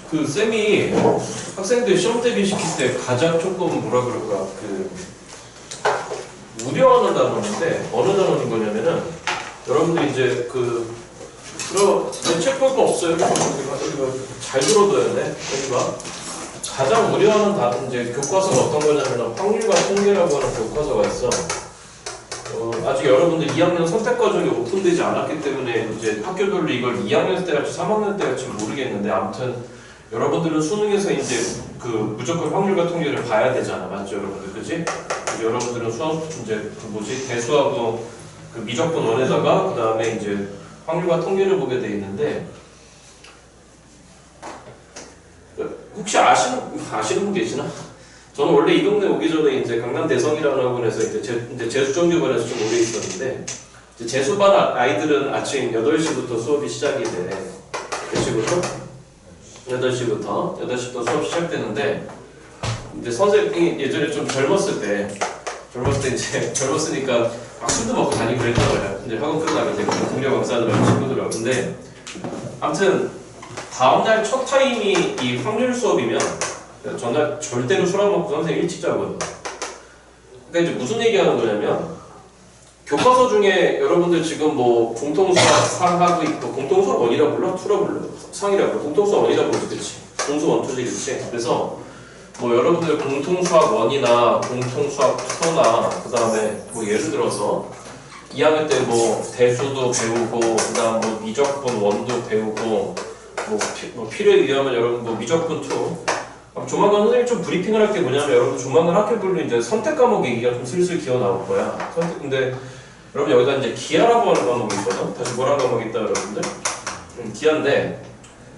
그 쌤이 학생들 시험 대비시킬 때 가장 조금 뭐라 그럴까 우려하는 단어인데 어느 단어인 거냐면은 여러분들이 이제 책 볼 거 없어요. 이거 잘 들어둬야 돼. 여기가 가장 우려하는 단어 이제 교과서가 어떤 거냐면은 확률과 통계라고 하는 교과서가 있어. 아직 여러분들 2학년 선택 과정이 오픈되지 않았기 때문에 이제 학교별로 이걸 2학년 때 할지 3학년 때 할지 모르겠는데 아무튼 여러분들은 수능에서 이제 무조건 확률과 통계를 봐야 되잖아, 맞죠, 여러분들, 그지? 여러분들은 수학 이제 대수하고 미적분 원에다가 그 다음에 이제 확률과 통계를 보게 돼 있는데 혹시 아시는 분 계시나? 저는 원래 이 동네 오기 전에 이제 강남 대성이라는 학원에서 이제 재수정규반에서 좀 오래 있었는데 이제 재수반 아이들은 아침 8시부터 수업이 시작이 돼. 몇 시부터? 8시부터 수업 시작되는데 이제 선생님이 예전에 좀 젊었을 때 이제 젊었으니까 막 술도 먹고 다니고 그랬단 말이야. 이제 학원 끝나면 이제 동료 강사들하고 친구들하고. 근데 아무튼 다음날 첫 타임이 이 확률 수업이면 전날 절대로 술 안 먹고 선생님 일찍 자거든. 그러니까 이제 무슨 얘기하는 거냐면 교과서 중에 여러분들 지금 뭐 공통수학 상하고 있고 공통수학 1이라 불러? 2라 불러? 상이라 불러? 공통수학 1이라 부르지, 그치? 공수 1, 2지, 그치? 그래서 뭐 여러분들 공통수학 1이나 공통수학 2나 그 다음에 뭐 예를 들어서 2학년 때 뭐 대수도 배우고 그 다음 뭐 미적분 1도 배우고 뭐 필요에 의하면 여러분 뭐 미적분 2 조만간 선생님이 좀 브리핑을 할 게 뭐냐면 여러분 조만간 학교별로 이제 선택 과목 얘기가 좀 슬슬 기어 나올 거야. 근데 여러분 여기다 이제 기하라고 하는 과목이 있거든. 다시 뭐라는 과목이 있다 여러분들? 기하인데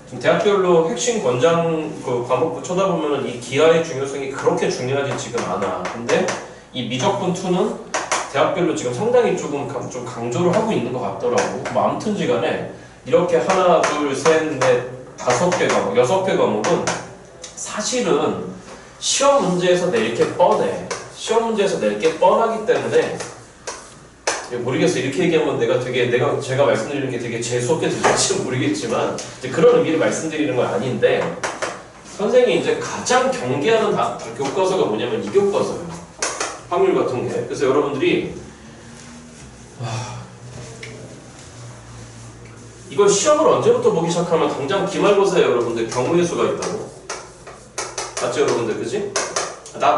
지금 대학별로 핵심 권장 과목부 쳐다보면은 이 기하의 중요성이 그렇게 중요하지 지금 않아. 근데 이 미적분 2는 대학별로 지금 상당히 좀 강조를 하고 있는 것 같더라고. 뭐 아무튼지간에 이렇게 하나, 둘, 셋, 넷, 5개 과목, 6개 과목은 사실은 시험 문제에서 낼 게 뻔해. 시험 문제에서 낼 게 뻔하기 때문에 모르겠어. 이렇게 얘기하면 제가 말씀드리는 게 되게 재수없게 들릴지 모르겠지만 이제 그런 의미를 말씀드리는 건 아닌데 선생님이 이제 가장 경계하는 교과서가 뭐냐면 이 교과서예요. 확률과 통계. 그래서 여러분들이 이걸 시험을 언제부터 보기 시작하면 당장 기말고사에 여러분들 경우의 수가 있다고. 맞죠 여러분들, 그지?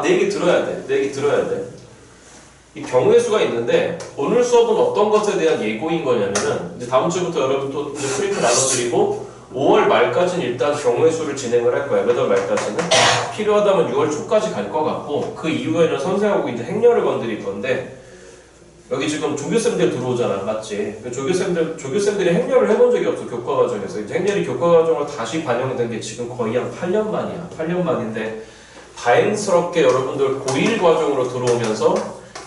내 얘기 들어야 돼. 이 경우의 수가 있는데 오늘 수업은 어떤 것에 대한 예고인 거냐면은 이제 다음 주부터 여러분 또 이제 프린트 나눠드리고 5월 말까지는 일단 경우의 수를 진행을 할 거야. 몇 월 말까지는? 필요하다면 6월 초까지 갈 것 같고 그 이후에는 선생하고 이제 행렬을 건드릴 건데 여기 지금 조교쌤들 들어오잖아, 맞지? 조교쌤들이 행렬을 해본 적이 없어, 교과 과정에서. 이제 행렬이 교과 과정으로 다시 반영된 게 지금 거의 한 8년 만이야. 8년 만인데 다행스럽게 여러분들 고1 과정으로 들어오면서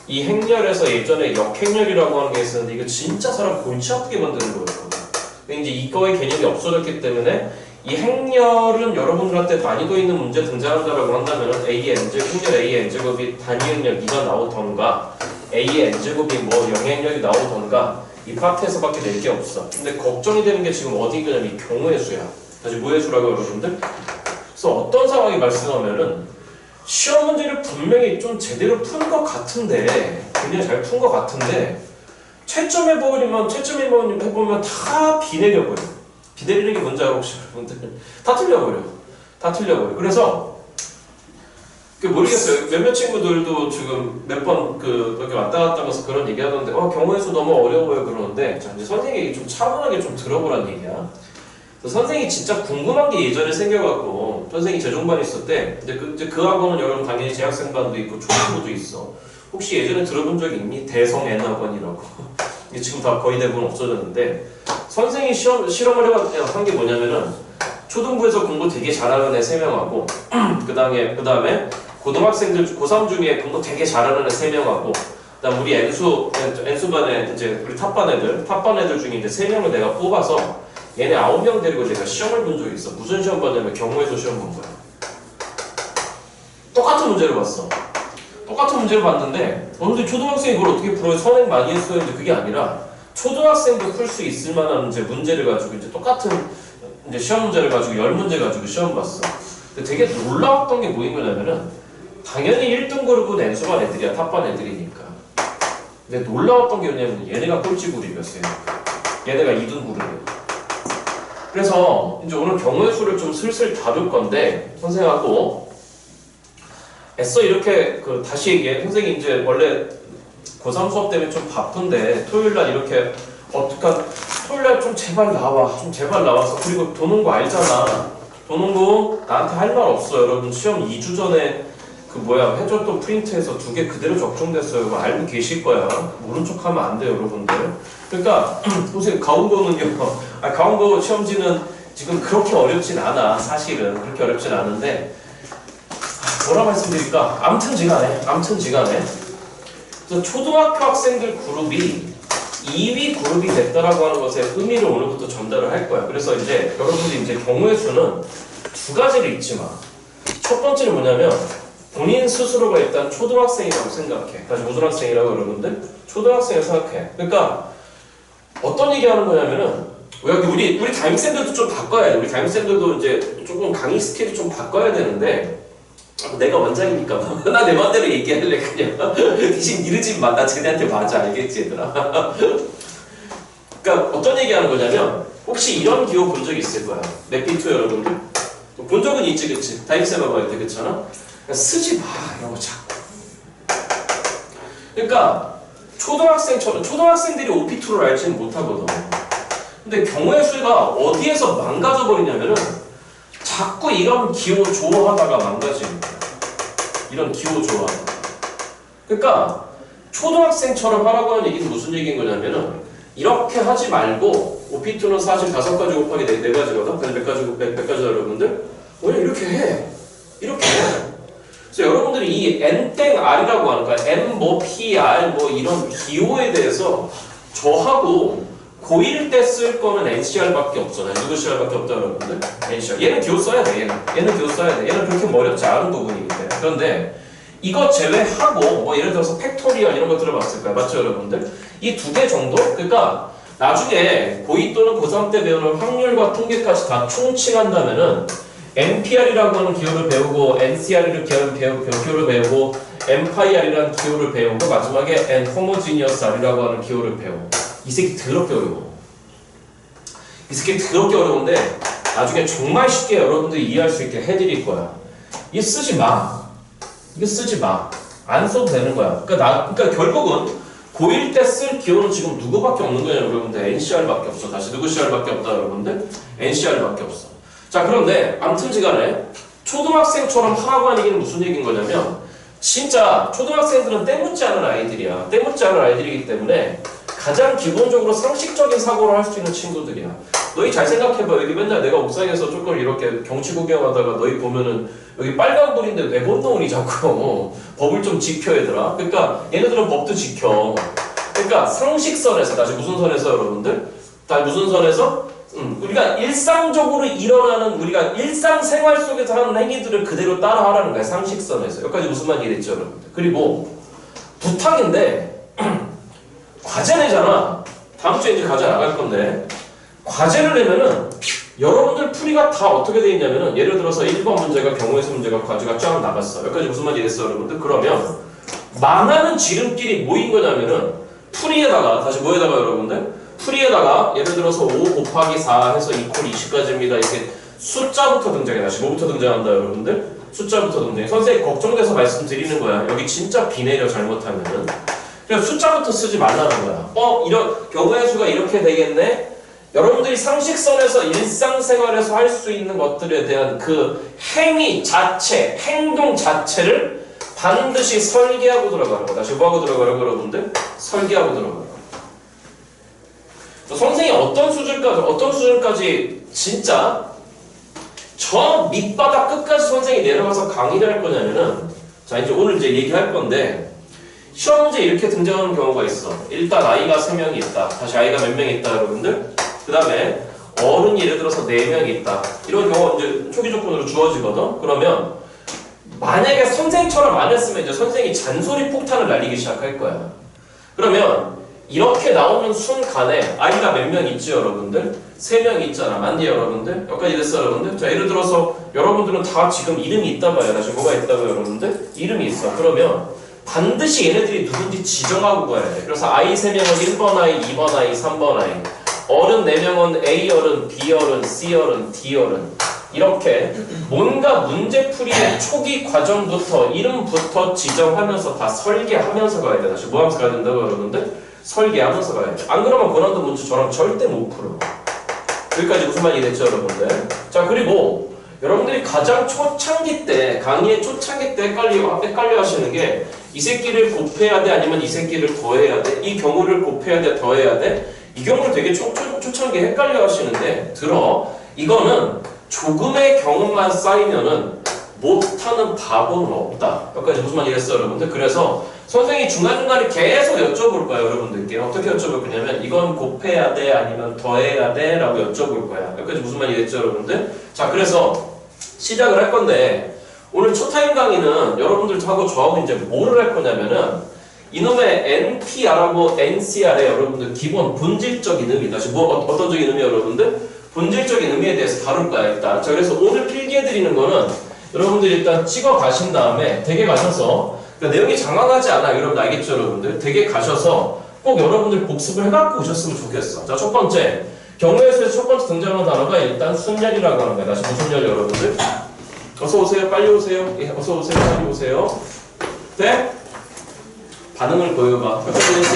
이 행렬에서 예전에 역행렬이라고 하는 게 있었는데 이거 진짜 사람 골치 아프게 만드는 거였거든. 근데 이제 이거의 개념이 없어졌기 때문에 이 행렬은 여러분들한테 난이도 있는 문제 등장한다라고 한다면 A의 n제곱, 행렬 A의 n제곱이 단위 행렬 2가 나오던가 A의 n제곱이 뭐 영행렬이 나오던가 이 파트에서밖에 낼 게 없어. 근데 걱정이 되는 게 지금 어디 있냐면 이 경우의 수야. 다시 뭐의 수라고 여러분들? 그래서 어떤 상황이 발생하면은 시험 문제를 분명히 좀 제대로 푼 것 같은데 굉장히 잘 푼 것 같은데 채점 해보면 다 비 내려버려. 비 내리는 게 뭔지 알아 혹시 여러분들? 다 틀려버려. 그래서 모르겠어요. 몇몇 친구들도 지금 몇 번 여기 왔다 갔다 하면서 그런 얘기 하던데 경우의 수 너무 어려워요 그러는데 자 이제 선생님이 얘기 좀 차분하게 좀 들어보란 얘기야. 선생님이 진짜 궁금한 게 예전에 생겨갖고 선생님이 재종반 있을 때 이제 그 학원은 여러분 당연히 재학생반도 있고 초등부도 있어. 혹시 예전에 들어본 적이 있니? 대성 N학원이라고. 이게 지금 다 거의 대부분 없어졌는데 선생님이 실험을 한 게 뭐냐면은 초등부에서 공부 되게 잘하는 애 3명하고 그 다음에 고등학생들 고3 중에 공부 되게 잘하는 애 3명하고 그다음 우리 N수반에 이제 우리 탑반 애들 중에 이제 3명을 내가 뽑아서 얘네 9명 데리고 내가 시험을 본 적이 있어. 무슨 시험 봤냐면 경우의 수 시험 본 거야. 똑같은 문제를 봤어. 똑같은 문제를 봤는데 어느 초등학생이 그걸 어떻게 풀어요? 선행 많이 했어요. 근데 그게 아니라 초등학생도 풀 수 있을 만한 이제 문제를 가지고 이제 똑같은 이제 시험 문제를 가지고 10문제 가지고 시험 봤어. 근데 되게 놀라웠던 게 뭐인 거냐면은 당연히 1등 그룹은 N수반 애들이야. 탑반 애들이니까. 근데 놀라웠던 게 뭐냐면 얘네가 꼴찌 그룹이었어요. 얘네가 2등 그룹이에요. 그래서 이제 오늘 경우의 수를 좀 슬슬 다룰 건데 선생님하고 애써 이렇게 다시 얘기해. 선생님 이제 원래 고3 수업 때문에 좀 바쁜데 토요일날 이렇게 토요일날 좀 제발 나와. 좀 제발 나와서. 그리고 도농구 알잖아. 도농구 나한테 할 말 없어. 여러분 시험 2주 전에 해줬던 프린트에서 2개 그대로 적중됐어요. 이거 알고 계실 거야. 모른 척 하면 안 돼요, 여러분들. 그러니까 보세요. 가운고는요. 가운고 시험지는 지금 그렇게 어렵진 않아. 사실은 그렇게 어렵진 않은데 뭐라 말씀드릴까? 암튼지간에 그래서 초등학교 학생들 그룹이 2위 그룹이 됐다라고 하는 것의 의미를 오늘부터 전달을 할 거야. 그래서 이제 여러분들이 이제 경우의 수는 2가지를 잊지 마. 첫 번째는 뭐냐면 본인 스스로가 일단 초등학생이라고 생각해. 다시 무슨 학생이라고 여러분들? 초등학생을 생각해. 그러니까 어떤 얘기하는 거냐면은 우리 담임쌤들도 좀 바꿔야 돼. 우리 담임쌤들도 이제 조금 강의 스킬을 좀 바꿔야 되는데 내가 원장이니까 나 내 맘대로 얘기할래 그냥. 대신 이르지 마. 나 쟤네한테 맞아. 알겠지 얘들아. 그러니까 어떤 얘기하는 거냐면 혹시 이런 기호 본 적 있을 거야. 넷비투 여러분들? 본 적은 있지 그치? 담임쌤하고 할 때 그렇잖아? 쓰지 마 이런 거 자꾸. 그러니까 초등학생들이 OP2를 알지는 못하거든. 근데 경우의 수가 어디에서 망가져 버리냐면은 자꾸 이런 기호 조어하다가 망가지는 거야. 이런 기호 조어하다가. 그러니까 초등학생처럼 하라고 하는 얘기는 무슨 얘기인 거냐면은 이렇게 하지 말고 OP2는 사실 5가지 곱하기 4가지거든. 몇 가지 여러분들? 그냥 이렇게 해. 이렇게 해. 그래서 여러분들이 이 N땡R이라고 하는 거야. M PR 이런 기호에 대해서 저하고 고1 때 쓸 거는 NCR밖에 없잖아요. 누구 CR밖에 없다 여러분들? NCR. 얘는 기호 써야 돼. 얘는 기호 써야 돼. 얘는 그렇게 어렵지 않은 부분이기 때문에. 그런데 이거 제외하고 예를 들어서 팩토리얼 이런 거 들어봤을 거야. 맞죠 여러분들? 이 2개 정도? 그러니까 나중에 고2 또는 고3 때 배우는 확률과 통계까지 다 총칭한다면은 NPR이라고 하는 기호를 배우고 NCR이라는 기호를 배우고 MPIR이라는 기호를 배우고 마지막에 Nhomogeneous R이라고 하는 기호를 배워. 이 새끼 더럽게 어려워. 이 새끼 더럽게 어려운데 나중에 정말 쉽게 여러분들이 이해할 수 있게 해드릴 거야. 이거 쓰지 마. 이거 쓰지 마. 안 써도 되는 거야. 그러니까 결국은 고1 때 쓸 기호는 지금 누구밖에 없는 거냐 여러분들? NCR밖에 없어. 다시 누구 CR밖에 없다 여러분들? NCR밖에 없어. 자 그런데 암튼지간에 초등학생처럼 하라고 하는 얘기는 무슨 얘기인 거냐면 진짜 초등학생들은 때묻지 않은 아이들이야. 때묻지 않은 아이들이기 때문에 가장 기본적으로 상식적인 사고를 할 수 있는 친구들이야. 너희 잘 생각해봐. 여기 맨날 내가 옥상에서 조금 이렇게 경치 구경하다가 너희 보면은 여기 빨간불인데 왜 건너오니 자꾸. 법을 좀 지켜 얘들아. 그러니까 얘네들은 법도 지켜. 그러니까 상식선에서 다시 무슨 선에서 여러분들? 다 무슨 선에서? 우리가 일상적으로 일어나는 우리가 일상생활 속에서 하는 행위들을 그대로 따라하라는 거야. 상식선에서. 여기까지 무슨 말 이해됐죠 여러분들? 그리고 부탁인데 과제 내잖아. 다음 주에 이제 과제 나갈 건데 과제를 내면은 여러분들 풀이가 다 어떻게 돼 있냐면은 예를 들어서 1번 문제가 경우의 수 문제가 과제가 쫙 나갔어. 여기까지 무슨 말 이해됐어 여러분들? 그러면 망하는 지름길이 뭐인 거냐면은 풀이에다가 다시 뭐에다가 여러분들? 풀이에다가 예를 들어서 5 곱하기 4 해서 이퀄 20까지입니다. 이렇게 숫자부터 등장해. 다시 뭐부터 등장한다 여러분들? 숫자부터 등장해. 선생님 걱정돼서 말씀드리는 거야. 여기 진짜 비 내려 잘못하면은. 그래서 숫자부터 쓰지 말라는 거야. 이런 경우의 수가 이렇게 되겠네? 여러분들이 상식선에서 일상생활에서 할 수 있는 것들에 대한 그 행위 자체, 행동 자체를 반드시 설계하고 들어가는 거. 다시 뭐하고 들어가라고 여러분들? 설계하고 들어가는 거. 선생님이 어떤 수준까지 진짜 저 밑바닥 끝까지 선생님이 내려가서 강의를 할 거냐면은 자 이제 오늘 이제 얘기할 건데 시험 문제 이렇게 등장하는 경우가 있어. 일단 아이가 3명이 있다. 다시 아이가 몇 명이 있다 여러분들? 그 다음에 어른이 예를 들어서 4명이 있다. 이런 경우가 이제 초기 조건으로 주어지거든? 그러면 만약에 선생처럼 안 했으면 이제 선생이 잔소리 폭탄을 날리기 시작할 거야. 그러면 이렇게 나오는 순간에 i가 몇 명 있지 여러분들? 3명 있잖아. 맞니 여러분들? 여기까지 됐어 여러분들? 자 예를 들어서 여러분들은 다 지금 이름이 있단 말이야. 다시 뭐가 있다고 여러분들? 이름이 있어. 그러면 반드시 얘네들이 누군지 지정하고 가야 돼. 그래서 i 3명은 1번 i, 2번 i, 3번 i. 어른 4명은 A 어른, B 어른, C 어른, D 어른. 이렇게 뭔가 문제풀이의 초기 과정부터 이름부터 지정하면서 다 설계하면서 가야 돼. 다시 뭐 하면서 가야 된다고 여러분들? 설계하면서 가야 돼. 안 그러면 고난도 문제 저랑 절대 못 풀어. 여기까지 무슨 말이 됐죠 여러분들? 자 그리고 여러분들이 가장 초창기 때 강의의 초창기 때 헷갈려 하시는 게 이 새끼를 곱해야 돼 아니면 이 새끼를 더해야 돼? 이 경우를 곱해야 돼 더해야 돼? 이 경우를 되게 초창기에 헷갈려 하시는데 들어 이거는 조금의 경험만 쌓이면은 못하는 바보는 없다. 여기까지 무슨 말이겠어요 여러분들? 그래서 선생님이 중간중간에 계속 여쭤볼 거예요 여러분들께. 어떻게 여쭤볼 거냐면 이건 곱해야 돼 아니면 더해야 돼? 라고 여쭤볼 거야. 여기까지 무슨 말이겠죠 여러분들? 자 그래서 시작을 할 건데 오늘 첫 타임 강의는 여러분들하고 저하고 이제 뭐를 할 거냐면은 이놈의 NPR하고 NCR의 여러분들 기본 본질적인 의미 다시 어떤 적인 의미 여러분들? 본질적인 의미에 대해서 다룰 거야 일단. 자 그래서 오늘 필기해드리는 거는 여러분들이 일단 찍어 가신 다음에 댁에 가셔서 그러니까 내용이 장황하지 않아 여러분 알겠죠 여러분들? 댁에 가셔서 꼭 여러분들 복습을 해갖고 오셨으면 좋겠어. 자 첫 번째 경우에서 첫 번째 등장하는 단어가 일단 순열이라고 하는 거야. 다시 무슨 열 여러분들? 어서 오세요. 빨리 오세요. 예, 어서 오세요. 빨리 오세요. 네? 반응을 보여봐.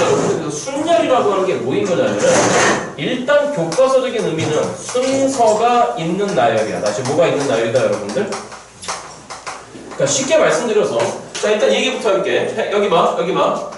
여러분들 순열이라고 하는 게 뭐인 거냐면은 일단 교과서적인 의미는 순서가 있는 나열이야. 다시 뭐가 있는 나열이다 여러분들? 그러니까 쉽게 말씀드려서 자 일단 얘기부터 할게. 여기 봐. 여기 봐.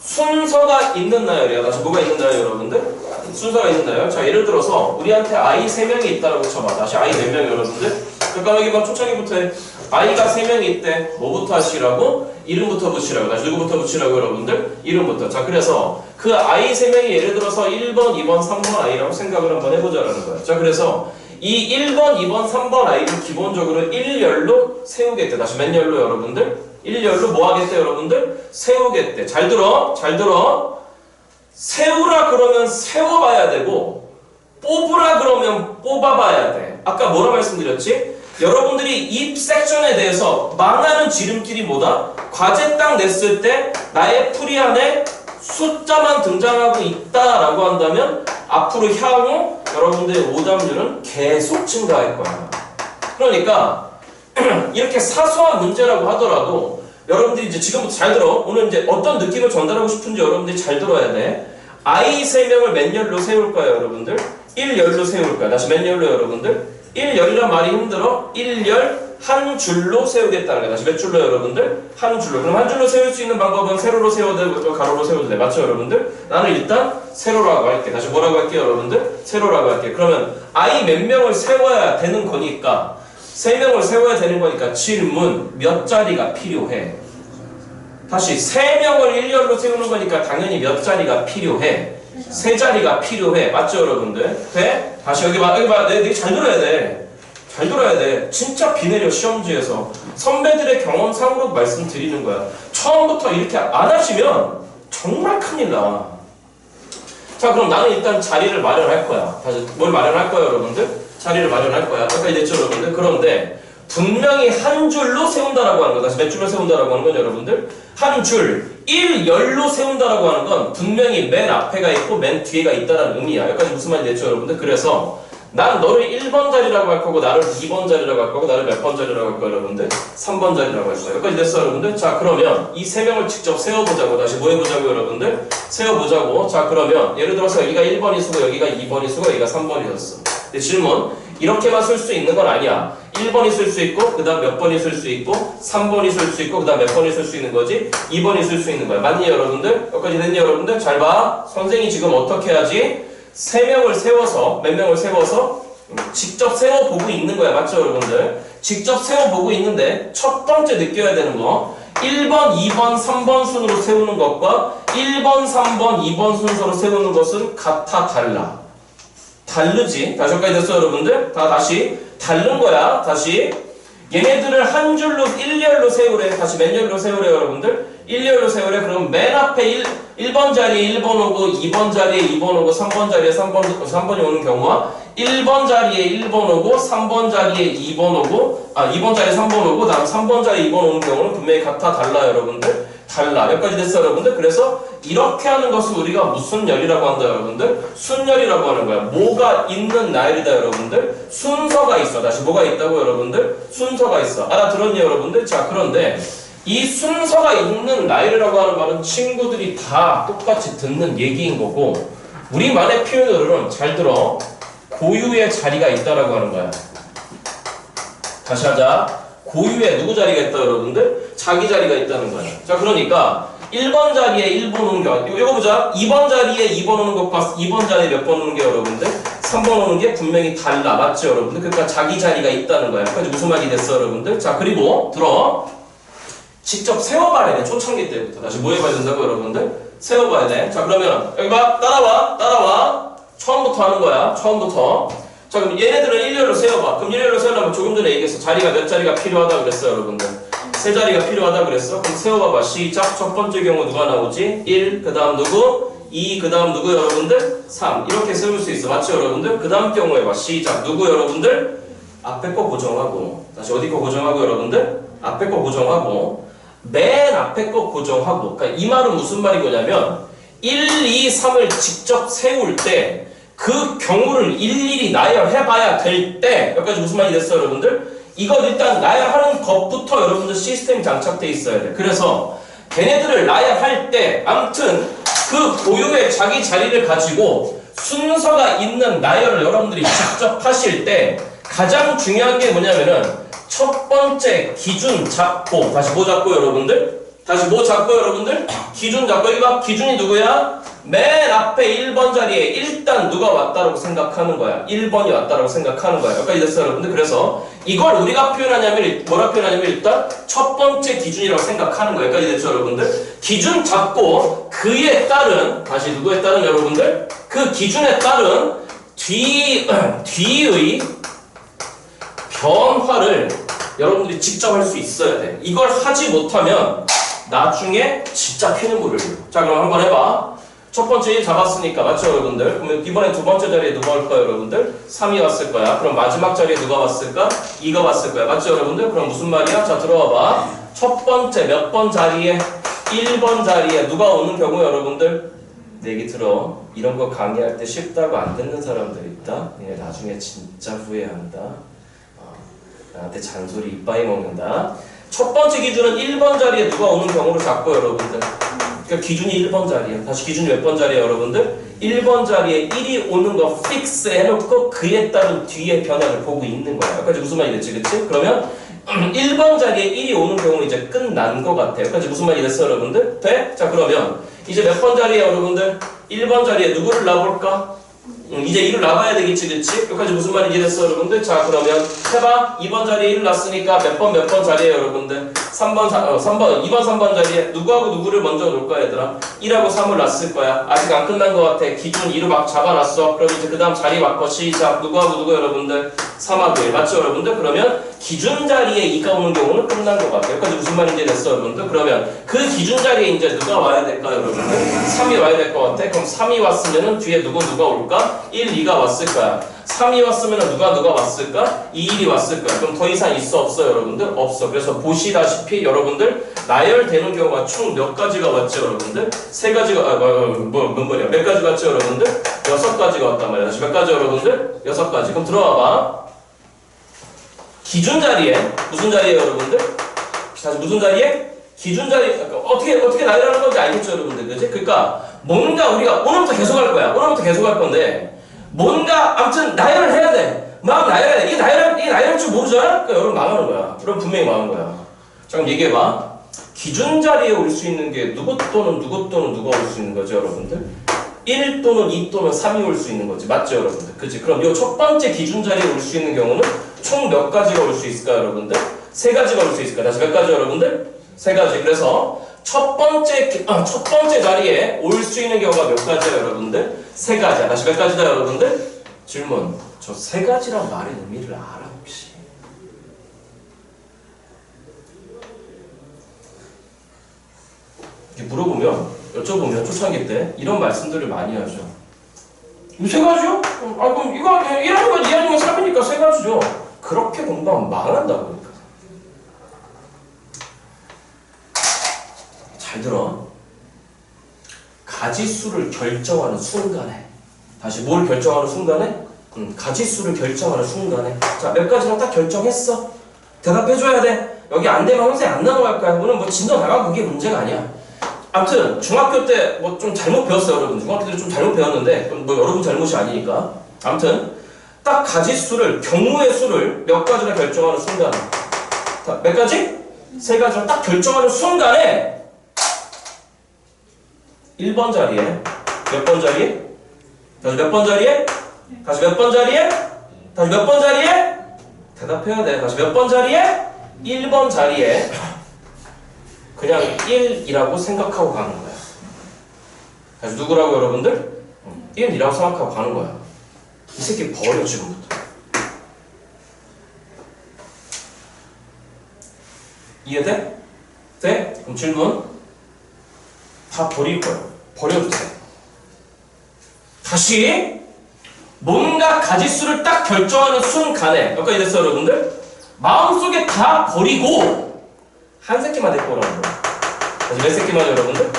순서가 있는 나열이야. 다시 뭐가 있는 나열 여러분들? 순서가 있는 나열. 자 예를 들어서 우리한테 i 3명이 있다라고 쳐봐. 다시 i 몇 명 여러분들? 그러니까 여기 봐. 초창기부터 해. i가 3명이 있대. 뭐부터 하시라고? 이름부터 붙이라고. 다시 누구부터 붙이라고 여러분들? 이름부터. 자 그래서 그 i 3명이 예를 들어서 1번, 2번, 3번 i라고 생각을 한번 해보자라는 거야. 자 그래서 이 1번, 2번, 3번 i를 기본적으로 1열로 세우겠대. 다시 몇 열로 여러분들? 1열로 뭐 하겠대 여러분들? 세우겠대. 잘 들어. 잘 들어. 세우라 그러면 세워봐야 되고 뽑으라 그러면 뽑아봐야 돼. 아까 뭐라 말씀드렸지? 여러분들이 이 섹션에 대해서 망하는 지름길이 뭐다? 과제 딱 냈을 때 나의 풀이 안에 숫자만 등장하고 있다라고 한다면 앞으로 향후 여러분들의 오답률은 계속 증가할 거야. 그러니까 이렇게 사소한 문제라고 하더라도 여러분들이 이제 지금부터 잘 들어. 오늘 이제 어떤 느낌을 전달하고 싶은지 여러분들이 잘 들어야 돼. i 3명을 몇 열로 세울까요 여러분들? 1열로 세울까요? 다시 몇 열로 여러분들? 1열이란 말이 힘들어? 1열 한 줄로 세우겠다는 거야. 다시 몇 줄로 여러분들? 한 줄로. 그럼 한 줄로 세울 수 있는 방법은 세로로 세워도 되고 가로로 세워도 돼. 맞죠 여러분들? 나는 일단 세로라고 할게. 다시 뭐라고 할게요 여러분들? 세로라고 할게. 그러면 i 몇 명을 세워야 되는 거니까 3명을 세워야 되는 거니까 질문 몇 자리가 필요해? 다시 3명을 1열로 세우는 거니까 당연히 몇 자리가 필요해? 3자리가 필요해. 맞죠 여러분들? 돼? 다시 여기 봐. 여기 봐. 내 잘 들어야 돼. 잘 들어야 돼. 진짜 비 내려 시험지에서. 선배들의 경험상으로 말씀드리는 거야. 처음부터 이렇게 안 하시면 정말 큰일 나. 자 그럼 나는 일단 자리를 마련할 거야. 다시 뭘 마련할 거야 여러분들? 자리를 마련할 거야. 아까 됐죠 여러분들? 그런데 분명히 한 줄로 세운다라고 하는 거. 다시 몇 줄로 세운다라고 하는 건 여러분들? 한 줄, 1열로 세운다라고 하는 건 분명히 맨 앞에가 있고 맨 뒤에가 있다는 의미야. 여기까지 무슨 말이 됐죠 여러분들? 그래서 난 너를 1번 자리라고 할 거고 나를 2번 자리라고 할 거고 나를 몇 번 자리라고 할 거야 여러분들? 3번 자리라고 할 거야. 여기까지 됐어 여러분들? 자 그러면 이 3명을 직접 세워보자고. 다시 뭐 해보자고 여러분들? 세워보자고. 자 그러면 예를 들어서 여기가 1번이 쓰고 여기가 2번이 쓰고 여기가 3번이었어. 근데 질문 이렇게만 쓸 수 있는 건 아니야. 1번이 쓸 수 있고 그 다음 몇 번이 쓸 수 있고 3번이 쓸 수 있고 그 다음 몇 번이 쓸 수 있는 거지? 2번이 쓸 수 있는 거야. 맞니 여러분들? 여기까지 됐니 여러분들? 잘 봐. 선생이 지금 어떻게 하지? 3명을 세워서 몇 명을 세워서 직접 세워보고 있는 거야. 맞죠 여러분들? 직접 세워보고 있는데 첫 번째 느껴야 되는 거 1번, 2번, 3번 순으로 세우는 것과 1번, 3번, 2번 순서로 세우는 것은 같아 달라. 다르지? 다시 여기까지 됐어 여러분들? 다시 다른 거야. 다시 얘네들을 한 줄로 일렬로 세우래. 다시 몇 열로 세우래 여러분들? 일렬로 세우래. 그럼 맨 앞에 1번 자리에 1번 오고 2번 자리에 2번 오고 3번 자리에 3번이 오는 경우와 1번 자리에 1번 오고 3번 자리에 2번 오고 2번 자리에 3번 오고 다음 3번 자리에 2번 오는 경우는 분명히 같아 달라 여러분들? 달라. 여기까지 됐어 여러분들? 그래서 이렇게 하는 것을 우리가 무슨 열이라고 한다 여러분들? 순열이라고 하는 거야. 뭐가 있는 나열이다 여러분들? 순서가 있어. 다시 뭐가 있다고 여러분들? 순서가 있어. 알아들었니 여러분들? 자 그런데 이 순서가 있는 나열이라고 하는 말은 친구들이 다 똑같이 듣는 얘기인 거고 우리만의 표현으로는 잘 들어 고유의 자리가 있다라고 하는 거야. 다시 하자. 고유의 누구 자리가 있다 여러분들? 자기 자리가 있다는 거야. 자 그러니까 1번 자리에 1번 오는 게 이거 보자. 2번 자리에 2번 오는 것과 2번 자리에 몇 번 오는 게 여러분들? 3번 오는 게 분명히 달라. 맞죠 여러분들? 그러니까 자기 자리가 있다는 거야. 여기까지 무슨 말이 됐어 여러분들? 자 그리고 들어. 직접 세워봐야 돼. 초창기 때부터. 다시 뭐 해봐야 된다고 여러분들? 세워봐야 돼. 자 그러면 여기 봐. 따라와. 처음부터 하는 거야. 처음부터. 자 그럼 얘네들은 일렬로 세워봐. 그럼 일렬로 세우려면 조금 전에 얘기했어. 자리가 몇 자리가 필요하다 그랬어 여러분들? 세 자리가 필요하다 그랬어. 그럼 세워봐봐. 시작. 첫 번째 경우 누가 나오지? 1. 그 다음 누구? 2. 그 다음 누구 여러분들? 3. 이렇게 세울 수 있어. 맞죠 여러분들? 그 다음 경우에 봐. 시작. 누구 여러분들? 앞에 거 고정하고. 다시 어디 거 고정하고 여러분들? 앞에 거 고정하고. 맨 앞에 거 고정하고. 그러니까 이 말은 무슨 말이냐면 1, 2, 3을 직접 세울 때 그 경우를 일일이 나열해봐야 될 때 여기까지 무슨 말이 됐어요 여러분들? 이걸 일단 나열하는 것부터 여러분들 시스템이 장착돼 있어야 돼. 그래서 걔네들을 나열할 때 아무튼 그 고유의 자기 자리를 가지고 순서가 있는 나열을 여러분들이 직접 하실 때 가장 중요한 게 뭐냐면은 첫 번째 기준 잡고. 다시 뭐 잡고 여러분들? 다시 뭐 잡고 여러분들? 기준 잡고. 여기 봐. 기준이 누구야? 맨 앞에 1번 자리에 일단 누가 왔다라고 생각하는 거야. 1번이 왔다라고 생각하는 거야. 여기까지 됐어요 여러분들? 그래서 이걸 우리가 표현하냐면 뭐라 표현하냐면 일단 첫 번째 기준이라고 생각하는 거야. 여기까지 됐죠 여러분들? 기준 잡고 그에 따른 다시 누구에 따른 여러분들? 그 기준에 따른 뒤의 변화를 여러분들이 직접 할 수 있어야 돼. 이걸 하지 못하면 나중에 진짜 피눈물을 흘려. 자 그럼 한번 해봐. 첫 번째 1 잡았으니까 맞죠 여러분들? 그러면 이번에 두 번째 자리에 누가 올까요 여러분들? 3이 왔을 거야. 그럼 마지막 자리에 누가 왔을까? 2가 왔을 거야. 맞죠 여러분들? 그럼 무슨 말이야? 자 들어와 봐. 첫 번째 몇 번 자리에? 1번 자리에 누가 오는 경우 여러분들? 내 얘기 들어. 이런 거 강의할 때 쉽다고 안 듣는 사람들 있다. 얘네 나중에 진짜 후회한다. 나한테 잔소리 이빠이 먹는다. 첫 번째 기준은 1번 자리에 누가 오는 경우를 잡고 여러분들. 그러니까 기준이 1번 자리야. 다시 기준이 몇 번 자리야 여러분들? 1번 자리에 1이 오는 거 픽스 해놓고 그에 따른 뒤의 변화를 보고 있는 거야. 여기까지 무슨 말이 됐지 그치? 그러면 1번 자리에 1이 오는 경우는 이제 끝난 거 같아. 여기까지 무슨 말이 됐어 여러분들? 돼? 자 그러면 이제 몇 번 자리에 여러분들? 1번 자리에 누구를 놔볼까? 이제 1을 놔봐야 되겠지 그치? 여기까지 무슨 말인지 됐어 여러분들? 자 그러면 해봐. 2번 자리에 1을 놨으니까 몇 번 자리에 여러분들? 2번 3번 자리에 누구하고 누구를 먼저 놓을까 얘들아? 1하고 3을 놨을 거야. 아직 안 끝난 것 같아. 기준 2로 막 잡아놨어. 그럼 이제 그 다음 자리 바꿔. 시작. 누구하고 누구 여러분들? 3하고 1 맞죠 여러분들? 그러면 기준 자리에 2가 오는 경우는 끝난 것 같아. 여기까지 무슨 말인지 됐어 여러분들? 그러면 그 기준 자리에 이제 누가 와야 될까 여러분들? 3이 와야 될 것 같아. 그럼 3이 왔으면은 뒤에 누가 올까? 1, 2가 왔을 거야. 3이 왔으면 누가 왔을까? 2, 1이 왔을 거야. 그럼 더 이상 있어 없어 여러분들? 없어. 그래서 보시다시피 여러분들 나열되는 경우가 총 몇 가지가 왔죠 여러분들? 세 가지가 몇 가지가 왔죠 여러분들? 6가지가 왔단 말이야. 다시 몇 가지 여러분들? 6가지. 그럼 들어와 봐. 기준 자리에 무슨 자리에 여러분들? 다시 무슨 자리에? 기준 자리. 어떻게 나열하는 건지 알겠죠 여러분들? 그치? 그러니까 뭔가 우리가 오늘부터 계속 할 거야. 오늘부터 계속 할 건데 뭔가 아무튼 나열을 해야 돼. 막 나열해야 돼. 이게 나열할 줄 모르잖아? 그러니까 여러분 망하는 거야. 여러분 분명히 망한 거야. 자 그럼 얘기해봐. 기준 자리에 올 수 있는 게 누구 또는 누가 올 수 있는 거죠 여러분들? 1 또는 2 또는 3이 올 수 있는 거지. 맞죠 여러분들? 그치? 그럼 이 첫 번째 기준 자리에 올 수 있는 경우는 총 몇 가지가 올 수 있을까 여러분들? 3가지가 올 수 있을까? 다시 몇 가지 여러분들? 3가지. 그래서 첫 번째 자리에 올 수 있는 경우가 몇 가지야 여러분들? 3가지야. 다시 몇 가지다 여러분들? 질문. 저 3가지란 말의 의미를 알아 혹시? 이렇게 물어보면, 여쭤보면 초창기 때 이런 말씀들을 많이 하죠. 세 가지요? 아, 그럼 이거 1학년, 2학년, 3이니까 세 가지죠. 그렇게 공부하면 망한다고 그러니까. 잘 들어. 가지수를 결정하는 순간에, 다시 뭘 결정하는 순간에? 가지수를 결정하는 순간에. 자, 몇 가지랑 딱 결정했어. 대답해줘야 돼. 여기 안 되면 선생님 안 넘어갈 거야. 이거는 뭐 진도 나가고 그게 문제가 아니야. 아무튼 중학교 때 뭐 좀 잘못 배웠어요, 여러분. 중학교 때 좀 잘못 배웠는데 뭐 여러분 잘못이 아니니까. 아무튼 딱 가지수를, 경우의 수를 몇 가지나 결정하는 순간에. 자, 몇 가지? 세 가지를 딱 결정하는 순간에 1번 자리에, 몇 번 자리에? 다시 몇 번 자리에? 다시 몇 번 자리에? 다시 몇 번 자리에? 대답해야 돼. 다시 몇 번 자리에? 1번 자리에 그냥 1이라고 생각하고 가는 거야. 다시 누구라고 여러분들? 1이라고 생각하고 가는 거야. 이 새끼 버려 지금부터. 이해돼? 돼? 그럼 질문. 다 버릴 거야. 버려도 돼. 다시 뭔가 가지수를 딱 결정하는 순간에 여기까지 됐어요 여러분들? 마음속에 다 버리고 한 새끼만 데리고 오라는 거야. 다시 몇 새끼만 여러분들?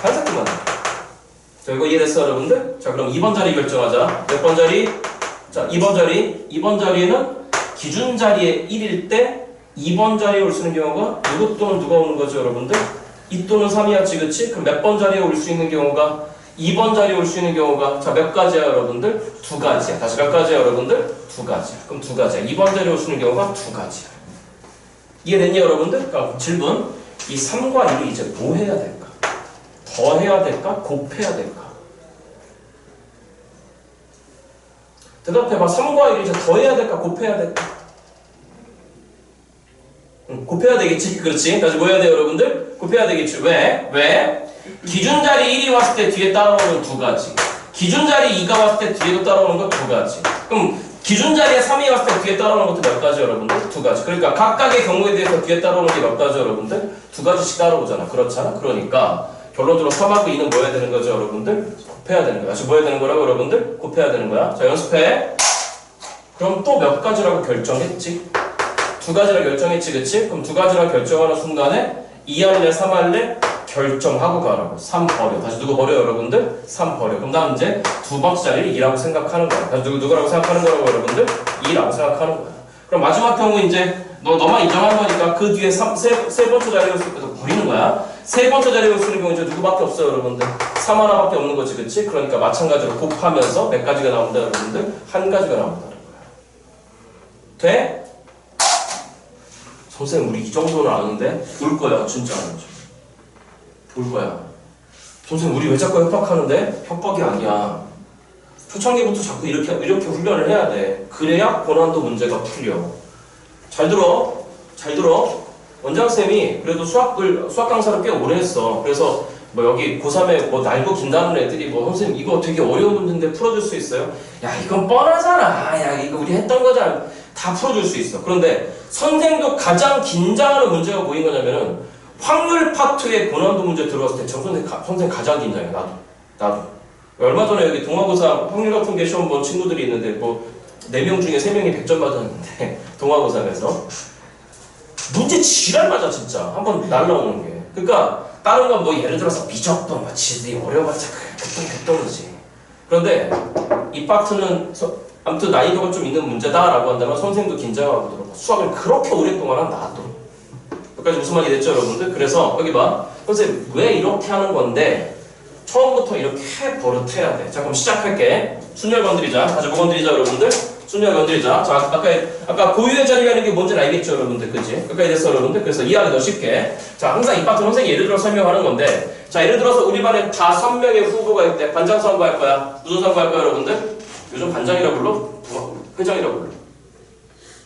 한 새끼만. 자, 이거 이해됐어 여러분들? 자, 그럼 2번 자리 결정하자. 몇 번 자리? 자, 2번 자리. 2번 자리에는 기준 자리에 1일 때 2번 자리에 올 수 있는 경우가 누구 또는 누가 오는 거죠 여러분들? 2 또는 3이었지, 그치? 그럼 몇 번 자리에 올 수 있는 경우가 2번 자리에 올 수 있는 경우가 자, 몇 가지야 여러분들? 2가지야. 다시 몇 가지야 여러분들? 2가지야. 그럼 2가지야. 2번 자리에 올 수 있는 경우가 2가지야. 이해됐니 여러분들? 그러니까 질문. 이 3과 1이 이제 뭐 해야 될까? 더 해야 될까? 곱해야 될까? 대답해봐. 3과 1이 이제 더 해야 될까? 곱해야 될까? 곱해야 되겠지? 그렇지? 다시 뭐 해야 돼요 여러분들? 곱해야 되겠지. 왜? 왜? 기준 자리 1이 왔을 때 뒤에 따라오는 2가지. 기준 자리 2가 왔을 때 뒤에도 따라오는 거 2가지. 그럼 기준 자리에 3이 왔을 때 뒤에 따라오는 것도 몇 가지 여러분들? 2가지. 그러니까 각각의 경우에 대해서 뒤에 따라오는 게 몇 가지 여러분들? 2가지씩 따라오잖아. 그렇잖아? 그러니까 결론적으로 3하고 2는 뭐 해야 되는 거죠 여러분들? 곱해야 되는 거야. 다시 뭐 해야 되는 거라고 여러분들? 곱해야 되는 거야. 자, 연습해. 그럼 또 몇 가지라고 결정했지? 2가지라 결정했지, 그치? 그럼 2가지라 결정하는 순간에 2 할래, 3 할래? 결정하고 가라고. 3 버려. 다시 누구 버려, 여러분들? 3 버려. 그럼 다음 이제 두 번째 자리를 2라고 생각하는 거야. 다시 누구라고 생각하는 거라고, 여러분들? 2라고 생각하는 거야. 그럼 마지막 경우 이제 너만 인정한 거니까 그 뒤에 세 번째 자리를 버리는 거야. 세 번째 자리를 쓰는 경우 이제 누구밖에 없어요, 여러분들? 3 하나밖에 없는 거지, 그치? 그러니까 마찬가지로 곱하면서 몇 가지가 나온다, 여러분들? 한 가지가 나온다는 거야. 돼? 선생님 우리 이 정도는 아는데 볼 거야 진짜 아는지 볼 거야. 선생님 우리 왜 자꾸 협박하는데? 협박이 아니야. 초창기부터 자꾸 이렇게 훈련을 해야 돼. 그래야 고난도 문제가 풀려. 잘 들어. 잘 들어. 원장쌤이 그래도 수학 강사를 꽤 오래 했어. 그래서 뭐 여기 고3에 뭐 날고 긴다는 애들이 뭐 선생님 이거 되게 어려운 문제인데 풀어줄 수 있어요? 야 이건 뻔하잖아. 야 이거 우리 했던 거잖아. 다 풀어줄 수 있어. 그런데 선생도 가장 긴장하는 문제가 뭐인 거냐면은 확률 파트에 고난도 문제 들어왔을 때 선생 가장 긴장해. 나도. 얼마 전에 여기 동화고사 확률 같은 게 시험 본 친구들이 있는데 뭐 4명 중에 3명이 100점 받았는데 동화고사에서 문제 지랄 맞아 진짜. 한번 날라오는 게. 그러니까 다른 건 뭐 예를 들어서 미적분 뭐 지들이 어려워봤자 그똥이지. 그런데 이 파트는 아무튼 난이도가 좀 있는 문제다라고 한다면 선생님도 긴장하고 들어. 수학을 그렇게 오랫동안 한 나도. 여기까지 무슨 말이 됐죠 여러분들? 그래서 여기 봐. 선생님 왜 이렇게 하는 건데 처음부터 이렇게 버릇해야 돼. 자 그럼 시작할게. 순열 건드리자. 다시 뭐 건드리자 여러분들? 순열 건드리자. 자 아까 고유의 자리라는 게 뭔지는 알겠죠 여러분들? 그치? 여기까지 됐어 여러분들? 그래서 이해하기 더 쉽게. 자 항상 이 파트 선생님이 예를 들어 설명하는 건데 자 예를 들어서 우리 반에 5명의 후보가 있대. 반장 선거할 거야. 무슨 선거할 거야 여러분들? 요즘 반장이라 불러? 회장이라 불러?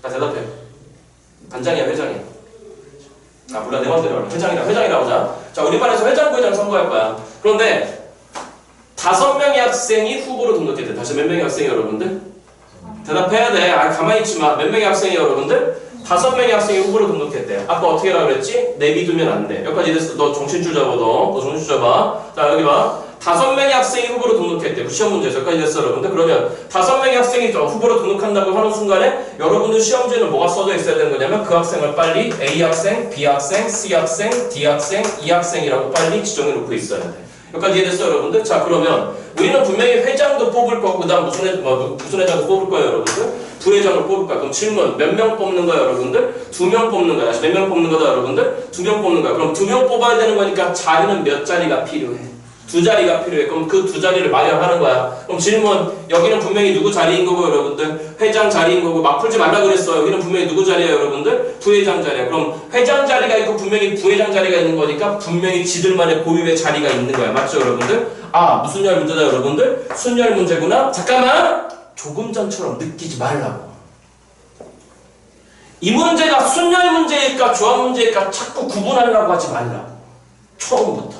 나 대답해. 반장이야 회장이야? 아 몰라 내 맘대로 알아. 회장이라고 하자. 자 우리 반에서 회장 부회장 선거할 거야. 그런데 5명의 학생이 후보로 등록했대. 다시 몇 명의 학생이 여러분들? 대답해야 돼. 아 가만히 있지 마. 몇 명의 학생이 여러분들? 5명의 학생이 후보로 등록했대. 아까 어떻게 하라고 그랬지? 내비두면 안 돼. 여기까지 됐어. 너 정신줄 잡아, 너 정신줄 잡아. 자, 여기 봐. 5명의 학생이 후보로 등록했대. 시험 문제에서 여기까지 됐어, 여러분들. 그러면 5명의 학생이 후보로 등록한다고 하는 순간에 여러분들 시험지에는 뭐가 써져 있어야 되는 거냐면 그 학생을 빨리 A 학생, B 학생, C 학생, D 학생, E 학생이라고 빨리 지정해 놓고 있어야 돼. 여기까지 이해됐어, 여러분들? 자, 그러면 우리는 분명히 회장도 뽑을 거고, 그 다음 무슨 회장도 뽑을 거예요, 여러분들? 부회장을 뽑을 거야. 그럼 질문, 몇 명 뽑는 거야, 여러분들? 2명 뽑는 거야. 다시 몇 명 뽑는 거다, 여러분들? 2명 뽑는 거야. 그럼 2명 뽑아야 되는 거니까 자리는 몇 자리가 필요해? 2자리가 필요해. 그럼 그 2자리를 마련하는 거야. 그럼 질문, 여기는 분명히 누구 자리인 거고, 여러분들? 회장 자리인 거고, 막 풀지 말라 그랬어. 여기는 분명히 누구 자리야, 여러분들? 부회장 자리야. 그럼 회장 자리가 있고 분명히 부회장 자리가 있는 거니까 분명히 지들만의 고유의 자리가 있는 거야. 맞죠, 여러분들? 아, 무슨 열 문제다, 여러분들? 순열 문제구나? 잠깐만! 조금 전처럼 느끼지 말라고. 이 문제가 순열 문제일까, 조합 문제일까 자꾸 구분하려고 하지 말라고. 처음부터.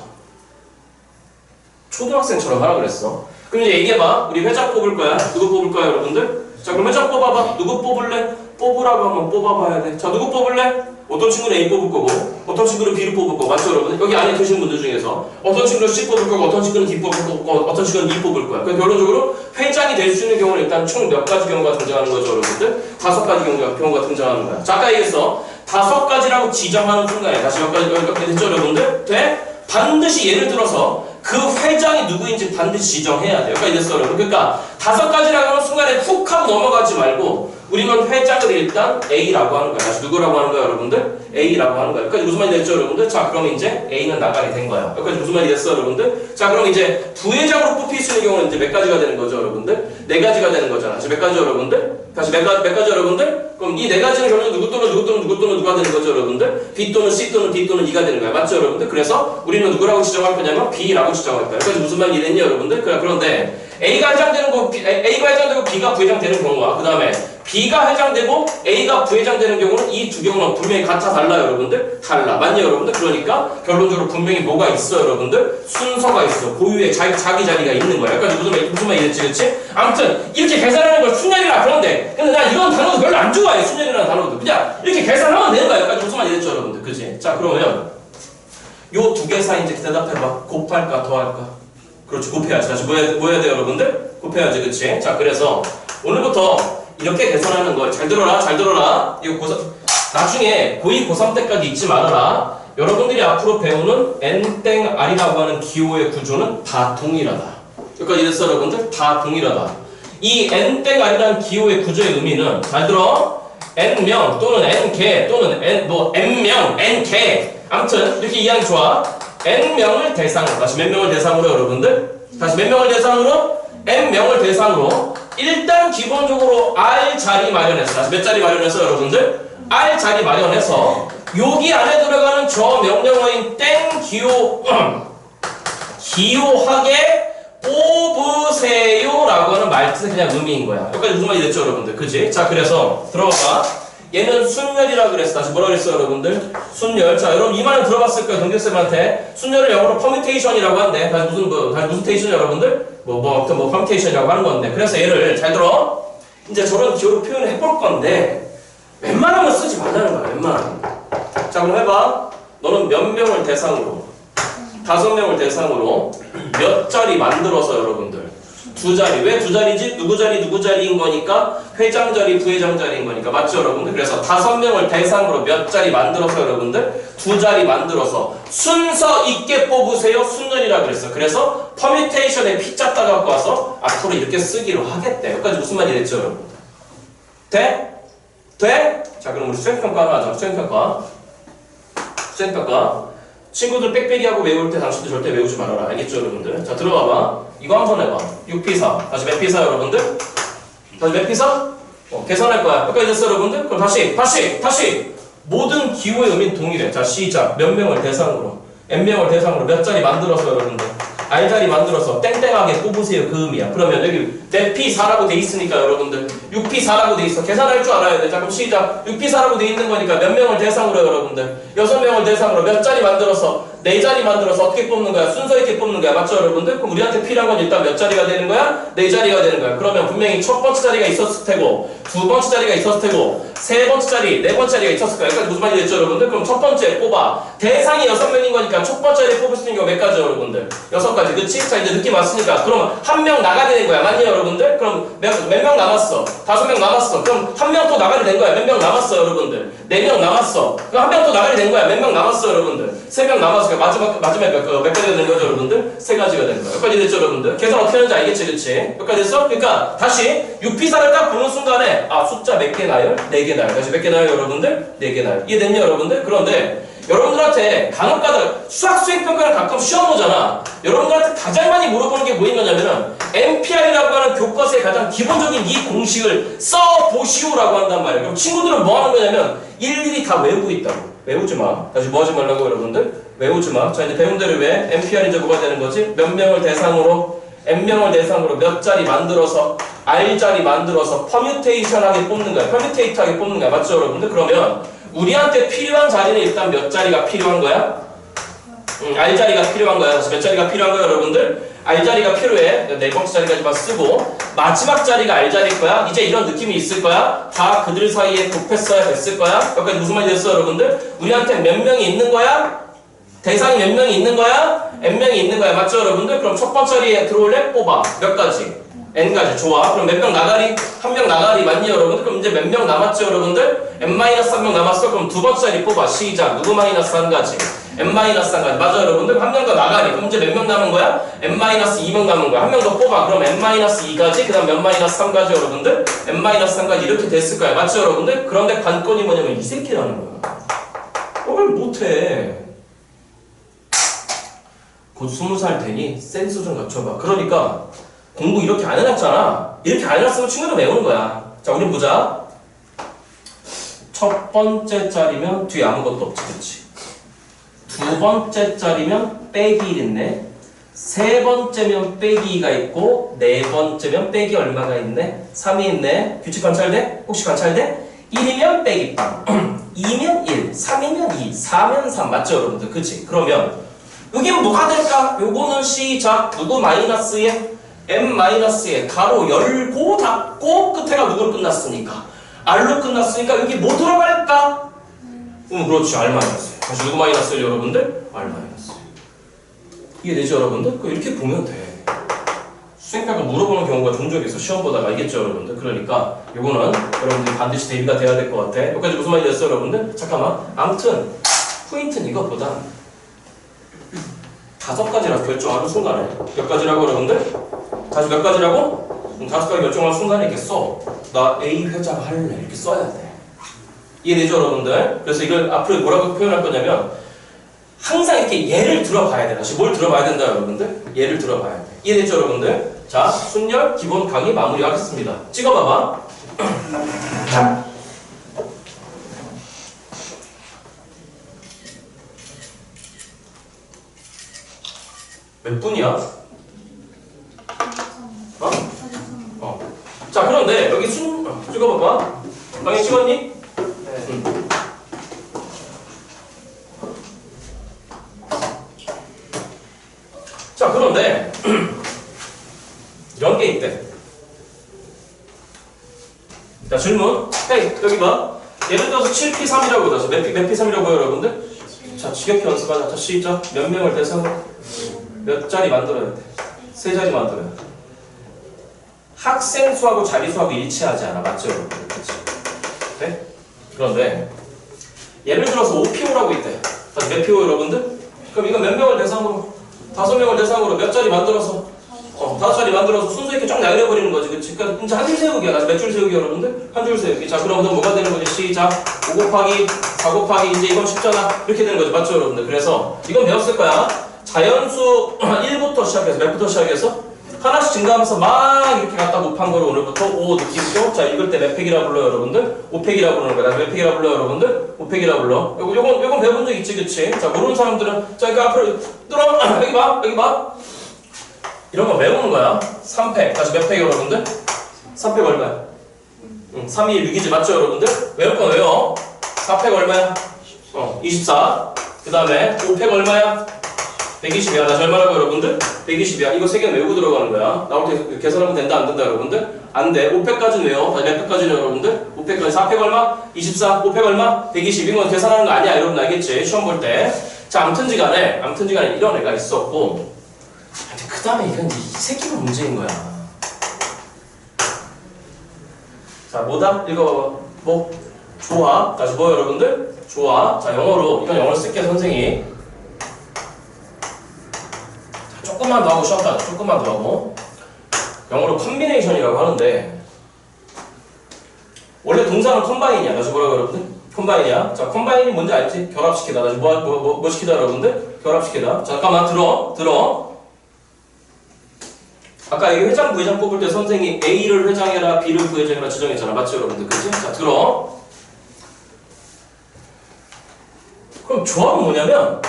초등학생처럼 하라 그랬어. 그럼 이제 얘기해봐. 우리 회장 뽑을 거야. 누구 뽑을 거야, 여러분들? 자, 그럼 회장 뽑아봐. 누구 뽑을래? 뽑으라고 하면 뽑아봐야 돼. 자, 누구 뽑을래? 어떤 친구는 A 뽑을 거고, 어떤 친구는 B를 뽑을 거고, 맞죠, 여러분? 여기 안에 계신 분들 중에서 어떤 친구는 C 뽑을 거고, 어떤 친구는 D 뽑을 거고, 어떤 친구는 E 뽑을 거야. 그러니까 결론적으로 회장이 될 수 있는 경우는 일단 총 몇 가지 경우가 등장하는 거죠, 여러분들? 5가지 경우가 등장하는 거야. 자, 아까 얘기했어. 5가지라고 지정하는 순간에 다시 몇 가지 됐죠, 여러분들? 돼? 반드시 예를 들어서 그 회장이 누구인지 반드시 지정해야 돼요. 여기까지 됐어, 여러분. 그러니까 5가지라고 하는 순간에 훅 하고 넘어가지 말고 우리는 회장을 일단 A라고 하는 거야. 다시 누구라고 하는 거야, 여러분들? A라고 하는 거야. 여기까지 무슨 말이 됐죠, 여러분들? 자, 그럼 이제 A는 나가게 된 거야. 여기까지 무슨 말이 됐어, 여러분들? 자, 그럼 이제 부회장으로 뽑힐 수 있는 경우는 이제 몇 가지가 되는 거죠, 여러분들? 4가지가 되는 거잖아. 다시 몇 가지, 여러분들? 다시 몇 가지, 여러분들? 그럼 이 4가지는 결국 누구 또는 누가 되는 거죠, 여러분들? B 또는 C 또는 D 또는 E가 되는 거야. 맞죠, 여러분들? 그래서 우리는 누구라고 지정할 거냐면 B라고 지정할 거야. 여기까지 무슨 말이 됐니, 여러분들? 그런데 A가 회장되는 거, A가 회장되고 B가 부회장되는 경우와 그 다음에 B가 회장되고 A가 부회장되는 경우는 이 두 경우는 분명히 같아 달라요, 여러분들? 달라. 맞냐, 여러분들? 그러니까 결론적으로 분명히 뭐가 있어, 여러분들? 순서가 있어. 고유의 자기 자리가 있는 거야. 여기까지 무슨 말이 됐지, 그치? 아무튼 이렇게 계산하는 걸 순열이라 그런데 근데 나 이런 단어도 별로 안 좋아해, 순열이라는 단어도. 그냥 이렇게 계산하면 되는 거야. 여기까지 무슨 말이 됐죠, 여러분들? 그치? 자, 그러면 요 두 개 사이 이제 대답해봐. 곱할까, 더할까? 그렇지, 곱해야지. 다시 뭐 해야 돼, 여러분들? 곱해야지, 그치? 자, 그래서 오늘부터 이렇게 계산하는 걸 잘 들어라. 이거 나중에 고2, 고3 때까지 잊지 말아라. 여러분들이 앞으로 배우는 N땡R이라고 하는 기호의 구조는 다 동일하다. 여기까지 됐어, 여러분들? 다 동일하다. 이 N땡R이라는 기호의 구조의 의미는 잘 들어. N명 또는 N개 또는 N명, N개. 아무튼 이렇게 이해하기 좋아. N명을 대상으로. 다시 몇 명을 대상으로, 여러분들? 다시 몇 명을 대상으로? N명을 대상으로 일단 기본적으로 R 자리 마련해서 다시 몇 자리 마련해서, 여러분들? R 자리 마련해서 여기 안에 들어가는 저 명령어인 땡 기호하게 뽑으세요 라고 하는 말뜻의 그냥 의미인 거야. 여기까지 무슨 말이 됐죠, 여러분들? 그지? 자, 그래서 들어봐. 얘는 순열이라 그랬어. 다시 뭐라 그랬어, 여러분들? 순열. 자, 여러분 이 말은 들어봤을 거예요, 동교쌤한테. 순열을 영어로 퍼뮤테이션이라고 한대. 다시 무슨 테이션, 여러분들? 아무튼 퍼뮤테이션이라고 하는 건데. 그래서 얘를 잘 들어. 이제 저런 기호로 표현을 해볼 건데 웬만하면 쓰지 말라는 거야, 웬만하면. 자, 그럼 해봐. 너는 몇 명을 대상으로? 5명을 대상으로 몇 자리 만들어서, 여러분들? 2자리. 왜 2자리지? 누구 자리인 거니까 회장 자리, 부회장 자리인 거니까. 맞죠, 여러분들? 그래서 5명을 대상으로 몇 자리 만들어서, 여러분들? 2자리 만들어서 순서 있게 뽑으세요. 순열이라 그랬어. 그래서 퍼뮤테이션에 P자 따 갖고 와서 앞으로 이렇게 쓰기로 하겠대. 여기까지 무슨 말이 됐죠, 여러분? 돼? 자, 그럼 우리 수행평가 하나 하자. 수행평가. 친구들 빽빽이하고 외울 때 당신도 절대 외우지 말아라. 알겠죠, 여러분들? 자, 들어가봐. 이거 한번 해봐. 6P4. 다시 몇 P4, 여러분들? 다시 몇 P4? 계산할 거야. 여기까지 됐어, 여러분들? 그럼 다시! 모든 기호의 의미는 동일해. 자, 시작. 몇 명을 대상으로? N명을 대상으로 몇 자리 만들어서, 여러분들? R자리 만들어서 땡땡하게 뽑으세요. 그 의미야. 그러면 여기 몇 P4라고 돼 있으니까, 여러분들 6P4라고 돼 있어. 계산할 줄 알아야 돼. 자, 그럼 시작. 6P4라고 돼 있는 거니까 몇 명을 대상으로, 여러분들? 6명을 대상으로 몇 자리 만들어서 4자리 만들어서 어떻게 뽑는 거야? 순서 있게 뽑는 거야. 맞죠, 여러분들? 그럼 우리한테 필요한 건 일단 몇 자리가 되는 거야? 4자리가 되는 거야. 그러면 분명히 첫 번째 자리가 있었을 테고, 두 번째 자리가 있었을 테고, 세 번째 자리, 네 번째 자리가 있었을 거야. 여기까지 무슨 말이 됐죠, 여러분들? 그럼 첫 번째 뽑아. 대상이 6명인 거니까 첫 번째 자리에 뽑을 수 있는 경우 몇 가지, 여러분들? 6가지, 그치? 자, 이제 느낌 왔으니까. 그럼 한 명 나가게 된 거야. 맞니, 여러분들? 그럼 몇 명 남았어? 5명 남았어. 그럼 한 명 또 나가게 된 거야. 몇 명 남았어, 여러분들? 4명 남았어. 그럼 한 명 또 나가게 된 거야. 몇 명 남았어, 여러분들? 3명 남았어. 마지막에 몇 가지가 된 거죠, 여러분들? 3가지가 된 거야. 여기까지 됐죠, 여러분들? 계산 어떻게 하는지 알겠지, 그치? 여기까지 됐어? 그러니까 다시 6피사를 딱 보는 순간에 숫자 몇 개 나요? 4개 나요. 다시 몇 개 나요, 여러분들? 4개 나요. 이해됐냐, 여러분들? 그런데 여러분들한테 간혹가다 수학 수행평가를 가끔 시험 보잖아. 여러분들한테 가장 많이 물어보는 게 뭐인 거냐면은 NPR이라고 하는 교과서의 가장 기본적인 이 공식을 써보시오라고 한단 말이에요. 그럼 친구들은 뭐 하는 거냐면 일일이 다 외우고 있다고. 외우지 마. 다시 뭐 하지 말라고, 여러분들? 외우지 마. 자, 이제 배운 대로 왜 NPR이 이제 뭐가 되는 거지? 몇 명을 대상으로 N명을 대상으로 몇 자리 만들어서 R자리 만들어서 퍼뮤테이션하게 뽑는 거야. 퍼뮤테이트하게 뽑는 거야. 맞죠, 여러분들? 그러면 우리한테 필요한 자리는 일단 몇 자리가 필요한 거야? R자리가 필요한 거야. 다시 몇 자리가 필요한 거야, 여러분들? R자리가 필요해. 네 번째 자리까지만 쓰고 마지막 자리가 R자리일 거야. 이제 이런 느낌이 있을 거야. 다 그들 사이에 곱했어야 됐을 거야. 여기까지 무슨 말이 됐어, 여러분들? 우리한테 몇 명이 있는 거야? 대상이 몇 명이 있는 거야? N명이 있는 거야. 맞죠, 여러분들? 그럼 첫 번째 자리에 들어올래? 뽑아. 몇 가지? N가지. 좋아. 그럼 몇 명 나가리? 한 명 나가리. 맞니, 여러분들? 그럼 이제 몇 명 남았죠, 여러분들? N-1명 남았어. 그럼 두 번째 자리 뽑아. 시작. 누구 마이너스 한 가지? N-1가지. 맞아, 여러분들? 한 명 더 나가리. 그럼 이제 몇 명 남은 거야? N-2명 남은 거야. 한 명 더 뽑아. 그럼 N-2가지. 그 다음 N-3가지, 여러분들? N-3가지. 이렇게 됐을 거야. 맞죠, 여러분들? 그런데 관건이 뭐냐면 이 새끼라는 거야. 왜 못해? 곧 20살 되니 센스 좀 갖춰봐. 그러니까 공부 이렇게 안 해놨잖아. 이렇게 안 해놨으면 친구들 외우는 거야. 자, 우리 보자. 첫 번째 자리면 뒤에 아무것도 없지, 그치? 두 번째 자리면 빼기 1 있네. 세 번째면 빼기 2가 있고 네 번째면 빼기 얼마가 있네? 3이 있네. 규칙 관찰돼? 혹시 관찰돼? 1이면 빼기 빵 2면 1, 3이면 2, 4면 3. 맞죠, 여러분들? 그치? 그러면 여기 뭐가 될까? 요거는 시작. 누구 마이너스에? M-에 가로 열고 닫고 끝에가 누구로 끝났으니까? R로 끝났으니까 여기 뭐 들어갈까? 그렇지. R-. 다시 누구 마이너스예요, 여러분들? R-. 이해되죠, 여러분들? 이렇게 보면 돼. 수행평가 물어보는 경우가 종종 있어. 시험 보다가. 알겠죠, 여러분들? 그러니까 요거는 여러분들이 반드시 대비가 돼야 될 것 같아. 여기까지 무슨 말이 됐어요, 여러분들? 잠깐만. 아무튼 포인트는 이것보다 5가지라고 결정하는 순간에 몇 가지라고, 여러분들? 다시 몇 가지라고? 5가지 결정하는 순간에 이렇게 써. 나 A 회장 할래. 이렇게 써야 돼. 이해되죠, 여러분들? 그래서 이걸 앞으로 뭐라고 표현할 거냐면 항상 이렇게 예를 들어봐야 돼. 다시 뭘 들어봐야 된다, 여러분들? 예를 들어봐야 돼. 이해되죠, 여러분들? 자, 순열 기본 강의 마무리하겠습니다. 찍어봐봐. 몇 분이야? 자, 그런데 여기 찍어봐봐. 강의 찍었니? 네. 자, 그런데 이런 게 있대. 자, 질문. 헤이, 여기 봐. 예를 들어서 7P3이라고 해서 몇 P3이라고 해요, 여러분들? 자, 지겹게 연습하자. 자, 시작. 몇 명을 대상으로 몇 자리 만들어야 돼? 3자리 만들어야 돼. 학생 수하고 자리 수하고 일치하지 않아. 맞죠, 여러분들? 그치? 네? 그런데 예를 들어서 5PO라고 있대. 다시 몇 PO, 여러분들? 그럼 이거 몇 명을 대상으로? 5명을 대상으로 몇 자리 만들어서 5자리 만들어서 순서 있게 쫙 나열해버리는 거지. 그치? 그러니까 이제 한 줄 세우기야. 다시 몇 줄 세우기, 여러분들? 한 줄 세우기. 자, 그러면 뭐가 되는 거지? 시작. 5 곱하기 4 곱하기 이제 이건 쉽잖아. 이렇게 되는 거지. 맞죠, 여러분들? 그래서 이건 배웠을 거야. 자연수 1부터 시작해서 몇부터 시작해서? 하나씩 증가하면서 막 이렇게 갖다 곱한 거로 오늘부터 5 느끼고, 자, 읽을 때 몇 팩이라 불러요, 여러분들? 5팩이라 부르는 거야. 몇 팩이라 불러요, 여러분들? 5팩이라 불러. 요건 배운 적 있지, 그치? 자, 모르는 사람들은, 자, 그러니까 앞으로 들어. 여기 봐, 여기 봐. 이런 거 외우는 거야. 3팩. 다시 몇 팩이요, 여러분들? 3팩 얼마야? 3, 2, 6이지, 맞죠, 여러분들? 외울 건 외워. 4팩 얼마야? 24. 그 다음에 5팩 얼마야? 120이야. 다시 얼마라고 여러분들? 120이야. 이거 3개 외우고 들어가는 거야. 나올 때 계산하면 된다 안 된다 여러분들? 안 돼. 5팩까지는 외워. 다시 몇 팩까지는 여러분들? 5팩까지. 4팩 얼마? 24. 5팩 얼마? 120. 이건 계산하는 거 아니야. 여러분 알겠지? 시험 볼 때. 자, 암튼지간에 이런 애가 있었고, 그 다음에 이건 이 새끼가 문제인 거야. 자, 뭐다? 읽어봐봐. 뭐? 좋아. 다시 뭐 여러분들? 좋아. 자, 영어로. 이건 영어로 쓸게 선생이. 자, 조금만 더 하고 쉬었다. 조금만 더 하고. 영어로 컨비네이션이라고 하는데, 원래 동사는 컴바인이야. 다시 뭐라고 여러분들? 컴바인이야. 자, 컴바인이 뭔지 알지? 결합시키다. 다시 뭐 시키다 여러분들? 결합시키다. 자, 잠깐만 들어. 아까 여기 회장 부회장 뽑을 때 선생이 A를 회장해라 B를 부회장해라 지정했잖아. 맞죠 여러분들? 그치? 자, 들어. 그럼 조합은 뭐냐면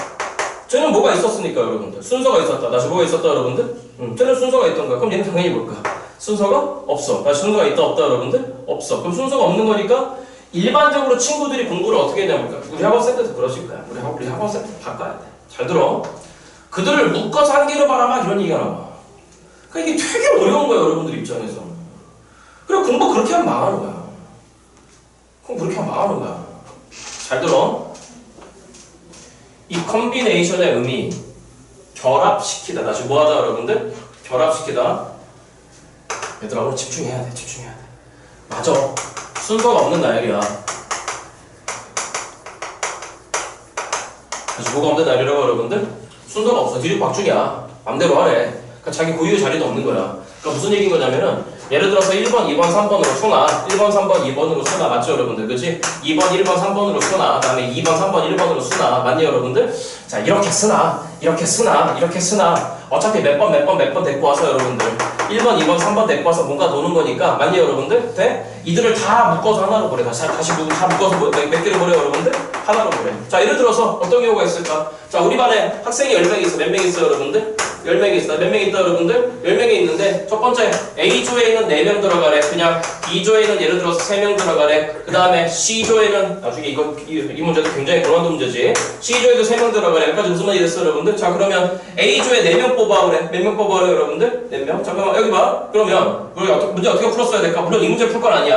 쟤는 뭐가 있었으니까 여러분들 순서가 있었다. 다시 뭐가 있었다 여러분들? 쟤는 순서가 있던 거야. 그럼 얘는 당연히 뭘까? 순서가 없어. 다시 순서가 있다 없다 여러분들? 없어. 그럼 순서가 없는 거니까 일반적으로 친구들이 공부를 어떻게 했냐면 우리 학원생 때도 그러실 거야. 우리 학원생 때 바꿔야 돼. 잘 들어. 그들을 묶어서 한 개로 바라봐 이런 얘기가 나와. 그러니까 이게 되게 어려운 거야 여러분들 입장에서. 그래 공부 그렇게 하면 망하는 거야. 잘 들어. 이 컨비네이션의 의미 결합시키다. 다시 뭐하다 여러분들? 결합시키다. 얘들아 오늘 집중해야 돼. 맞아. 순서가 없는 나열이야. 다시 뭐가 없는 나열이라고 여러분들? 순서가 없어. 뒤죽박죽이야. 맘대로 하래. 그러니까 자기 고유의 자리도 없는 거야. 그러니까 무슨 얘기인 거냐면은 예를 들어서 1번, 2번, 3번으로 수나 1번, 3번, 2번으로 수나 맞죠 여러분들? 그치? 2번, 1번, 3번으로 수나 그 다음에 2번, 3번, 1번으로 수나 맞니 여러분들? 자 이렇게 쓰나 어차피 몇 번 데리고 와서 여러분들 1번, 2번, 3번 데리고 와서 뭔가 노는 거니까 맞니 여러분들? 돼? 이들을 다 묶어서 하나로 보래. 다시 다 묶어서 몇 개를 보래 여러분들? 하나로 보래. 자 예를 들어서 어떤 경우가 있을까? 자 우리 반에 학생이 10명 있어. 몇 명 있어 여러분들? 10명이 있어. 몇 명 있다 여러분들? 10명이 있는데 첫 번째 A조에는 4명 들어가래. 그냥 B조에는 예를 들어서 3명 들어가래. 그 다음에 C조에는 나중에 이 문제도 굉장히 고난도 문제지. C조에도 3명 들어가래. 여기까지 무슨 말이 됐어 여러분들? 자 그러면 A조에 4명 뽑아 그래. 몇 명 뽑아 그래 여러분들? 4명? 잠깐만 여기 봐. 그러면 문제 어떻게 풀었어야 될까? 물론 이 문제 풀 건 아니야.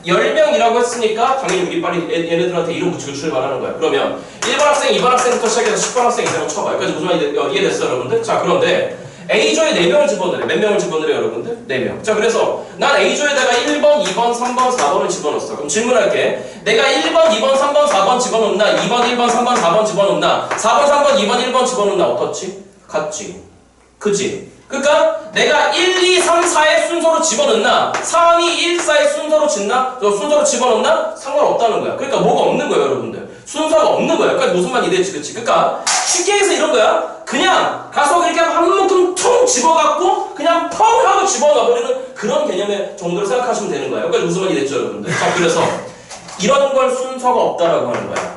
10명이라고 했으니까 당연히 우리 빨리 얘네들한테 이름 붙이고 출발하는 거야. 그러면 1번 학생, 2번 학생부터 시작해서 10번 학생 이상을 쳐봐. 여기까지 무슨 말이 이해됐어 여러분들? 자 그런데 A조에 4명을 집어넣으래. 몇 명을 집어넣으래 여러분들? 4명. 자 그래서 난 A조에다가 1번, 2번, 3번, 4번을 집어넣었어. 그럼 질문할게. 내가 1번, 2번, 3번, 4번 집어넣나? 2번, 1번, 3번, 4번 집어넣나? 4번, 3번, 2번, 1번 집어넣나? 어떻지? 같지? 그치? 그러니까 내가 1, 2, 3, 4의 순서로 집어넣나? 3, 2, 1, 4의 순서로 순서로 집어넣나? 상관없다는 거야. 그러니까 뭐가 없는 거야 여러분들. 순서가 없는 거야. 그러니까 무슨 말이 되지? 그치? 그러니까 쉽게 해서 이런 거야. 그냥 가서 그렇게 한 묶음 통 집어갖고 그냥 펑 하고 집어넣어버리는 그런 개념의 정도를 생각하시면 되는 거야. 여기까지 무슨 말이 됐죠 여러분들? 자 그래서 이런 걸 순서가 없다라고 하는 거야.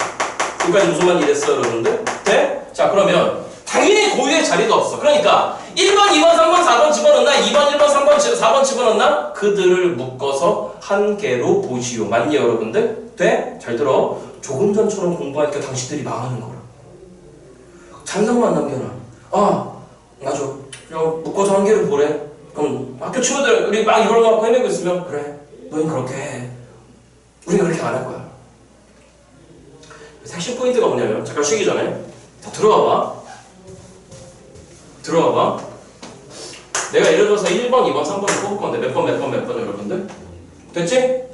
여기까지 무슨 말이 됐어 여러분들? 네? 자 그러면 당연히 고유의 자리도 없어. 그러니까 1번, 2번, 3번, 4번 집어넣나? 2번, 1번, 3번, 4번 집어넣나? 그들을 묶어서 한 개로 보시오. 맞니 여러분들? 돼? 잘 들어. 조금 전처럼 공부하니까 당신들이 망하는 거라. 잔상만 남겨놔. 맞아. 그냥 묶어서 한 개로 보래. 그럼 학교 친구들 우리 막 이걸 갖고 헤매고 있으면 그래. 너는 그렇게 해. 우리는 그렇게 안 할 거야. 핵심 포인트가 뭐냐면 잠깐 쉬기 전에 자 들어와봐. 내가 예를 들어서 1번, 2번, 3번을 뽑을 건데 몇 번 여러분들? 됐지?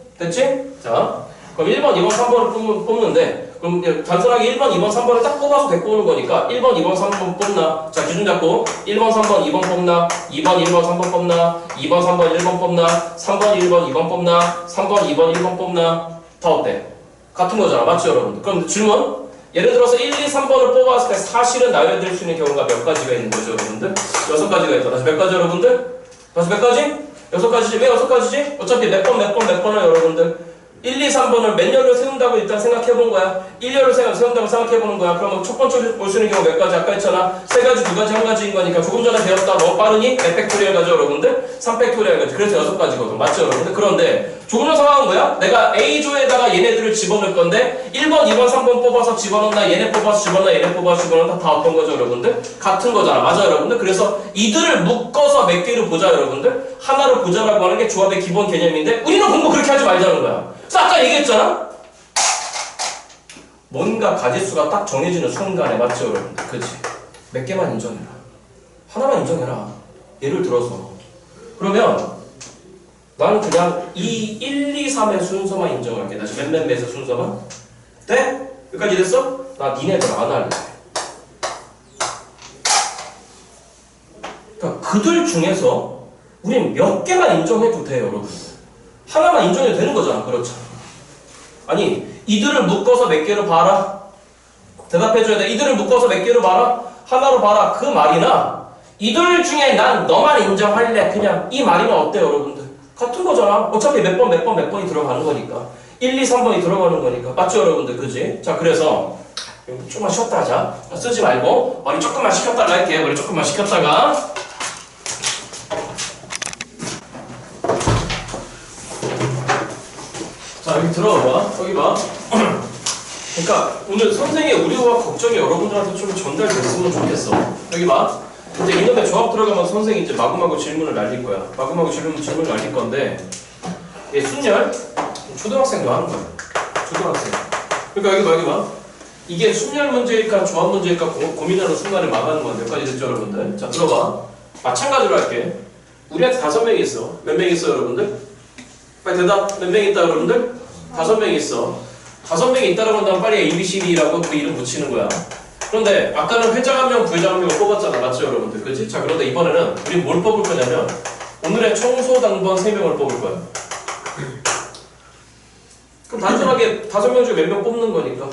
자 그럼 1번, 2번, 3번을 뽑는데 그럼 단순하게 1번, 2번, 3번을 딱 뽑아서 데리고 오는 거니까 1번, 2번, 3번 뽑나? 자 기준 잡고 1번, 3번, 2번 뽑나? 2번, 1번, 3번 뽑나? 2번, 3번, 1번 뽑나? 3번, 1번, 2번 뽑나? 3번, 2번, 1번 뽑나? 다 어때? 같은 거잖아. 맞죠 여러분들? 그럼 질문 예를 들어서 1, 2, 3번을 뽑았을 때 사실은 나열될 수 있는 경우가 몇 가지가 있는 거죠 여러분들? 6가지가 있다. 다시 몇 가지 여러분들? 다시 몇 가지? 6가지지? 왜 6가지지? 어차피 몇 번을 여러분들 1, 2, 3번을 몇 년을 세운다고 일단 생각해본 거야. 1년을 세운다고 생각해보는 거야. 그러면 첫 번째로 볼 수 있는 경우 몇 가지? 아까 했잖아. 3가지, 2가지, 1가지인 거니까 조금 전에 배웠다. 너무 빠르니? 몇 팩토리얼 가죠 여러분들? 3팩토리얼 가죠. 그래서 6가지거든. 맞죠 여러분들? 그런데 조금 전 상황은 뭐야? 내가 A조에다가 얘네들을 집어넣을 건데 1번, 2번, 3번 뽑아서 집어넣나 얘네 뽑아서 집어넣나 얘네 뽑아서 집어넣나 다 어떤 거죠 여러분들? 같은 거잖아. 맞아 여러분들? 그래서 이들을 묶어서 몇 개를 보자 여러분들? 하나를 보자라고 하는 게 조합의 기본 개념인데 우리는 공부 그렇게 하지 말자는 거야. 그래서 아까 얘기했잖아? 뭔가 가짓수가 딱 정해지는 순간에 맞죠 여러분들? 그치? 몇 개만 인정해라. 하나만 인정해라. 예를 들어서 그러면 나는 그냥 이 1, 2, 3의 순서만 인정할게. 나 지금 몇몇몇의 순서만 돼? 여기까지 됐어? 나 니네들 안 할래. 그러니까 그들 중에서 우린 몇 개만 인정해도 돼요 여러분들. 하나만 인정해도 되는 거잖아. 그렇잖아. 아니 이들을 묶어서 몇 개로 봐라? 대답해줘야 돼. 이들을 묶어서 몇 개로 봐라? 하나로 봐라. 그 말이나 이들 중에 난 너만 인정할래. 그냥 이 말이면 어때요 여러분들? 같은 거잖아. 어차피 몇 번이 들어가는 거니까. 1, 2, 3번이 들어가는 거니까. 맞죠 여러분들? 그지? 자 그래서 조금만 쉬었다 하자. 쓰지 말고 머리 조금만 식혔다가 할게. 머리 조금만 식혔다가 자 여기 들어봐. 여기 봐. 그러니까 오늘 선생의 우려와 걱정이 여러분들한테 좀 전달됐으면 좋겠어. 여기 봐. 이제 이놈의 조합 들어가면 선생이 이제 마구마구 질문을 날릴 거야. 마구마구 질문을 날릴 건데 얘 순열 초등학생도 하는 거야. 초등학생. 그러니까 여기 봐. 이게 순열 문제일까 조합 문제일까 고민하는 순간에 망하는 건데 여기까지 됐죠 여러분들? 자 들어봐. 마찬가지로 할게. 우리한테 5명이 있어. 몇 명 있어 여러분들? 빨리 대답. 몇 명 있다 여러분들? 5명이 있어. 5명이 있다라고 한다면 빨리 ABCD라고 그 이름 붙이는 거야. 그런데 아까는 회장 1명, 부회장 1명을 뽑았잖아. 맞죠 여러분들? 그치? 자 그런데 이번에는 우리 뭘 뽑을 거냐면 오늘의 청소당번 3명을 뽑을 거야. 그럼 단순하게 5명 중에 몇 명 뽑는 거니까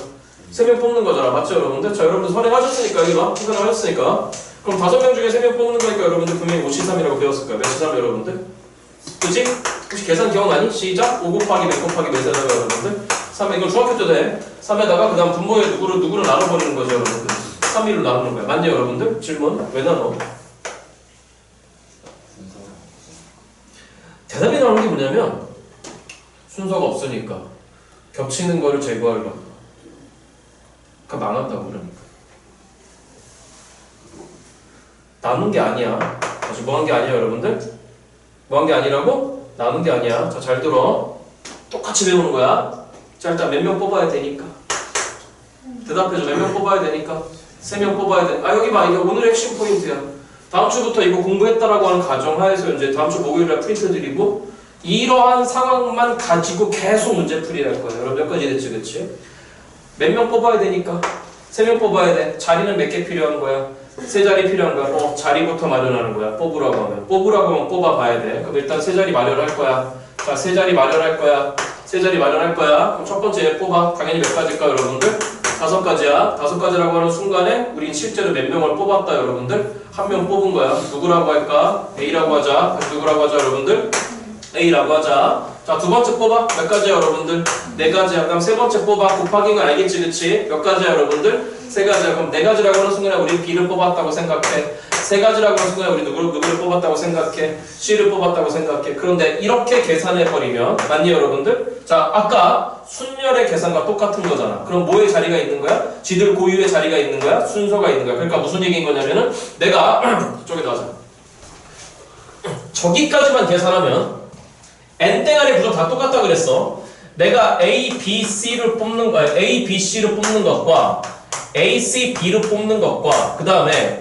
3명 뽑는 거잖아. 맞죠 여러분들? 자 여러분들 선행하셨으니까 여기 봐. 선행하셨으니까 그럼 5명 중에 3명 뽑는 거니까 여러분들 분명히 5C3이라고 배웠을 거야. 몇C3 여러분들? 그치? 혹시 계산 기억나니? 시작! 5 곱하기 몇 곱하기 몇에다가 여러분들? 3 이걸 중학교 때 돼. 3에다가 그 다음 분모에 누구를 나눠버리는 거죠 여러분들. 3, 2로 나누는 거야. 맞냐 여러분들? 질문 왜 나눠? 대답이 나오는 게 뭐냐면 순서가 없으니까 겹치는 거를 제거하려고. 그러니까 망한다고 그러니까. 나눈 게 아니야. 다시 뭐 한 게 아니야 여러분들? 뭐 한 게 아니라고? 나눈 게 아니야. 자 잘 들어. 똑같이 배우는 거야. 자 일단 몇 명 뽑아야 되니까 대답해줘. 몇 명 뽑아야 되니까 3명 뽑아야 돼. 아 여기 봐. 이게 오늘의 핵심 포인트야. 다음 주부터 이거 공부했다라고 하는 가정하에서 이제 다음 주 목요일날 프린트 드리고 이러한 상황만 가지고 계속 문제 풀이할 거야. 여러분 몇 가지 됐지 그치? 몇 명 뽑아야 되니까 3명 뽑아야 돼. 자리는 몇 개 필요한 거야? 3자리 필요한 거야. 자리부터 마련하는 거야. 뽑으라고 하면 뽑아봐야 돼. 그럼 일단 3자리 마련할 거야. 자 3자리 마련할 거야. 3자리 마련할 거야. 그럼 첫 번째 뽑아. 당연히 몇 가지일까 여러분들? 5가지야. 5가지라고 하는 순간에 우린 실제로 몇 명을 뽑았다 여러분들? 1명 뽑은 거야. 누구라고 할까? A라고 하자. 누구라고 하자 여러분들? A라고 하자. 자, 두 번째 뽑아. 몇 가지야 여러분들? 4가지야. 그럼 세 번째 뽑아. 곱하기인 거 알겠지 그치? 몇 가지야 여러분들? 3가지야. 그럼 4가지라고 하는 순간에 우리 B를 뽑았다고 생각해. 3가지라고 하는 순간에 우리 누구를 뽑았다고 생각해. C를 뽑았다고 생각해. 그런데 이렇게 계산해버리면 맞니 여러분들? 자, 아까 순열의 계산과 똑같은 거잖아. 그럼 뭐의 자리가 있는 거야? 지들 고유의 자리가 있는 거야? 순서가 있는 거야. 그러니까 무슨 얘기인 거냐면은 내가 저기다 하자. 저기까지만 계산하면 n땡아리 구조 다 똑같다 그랬어. 내가 A, B, C를 뽑는 거야. A, B, C를 뽑는 것과 A, C, B를 뽑는 것과 그 다음에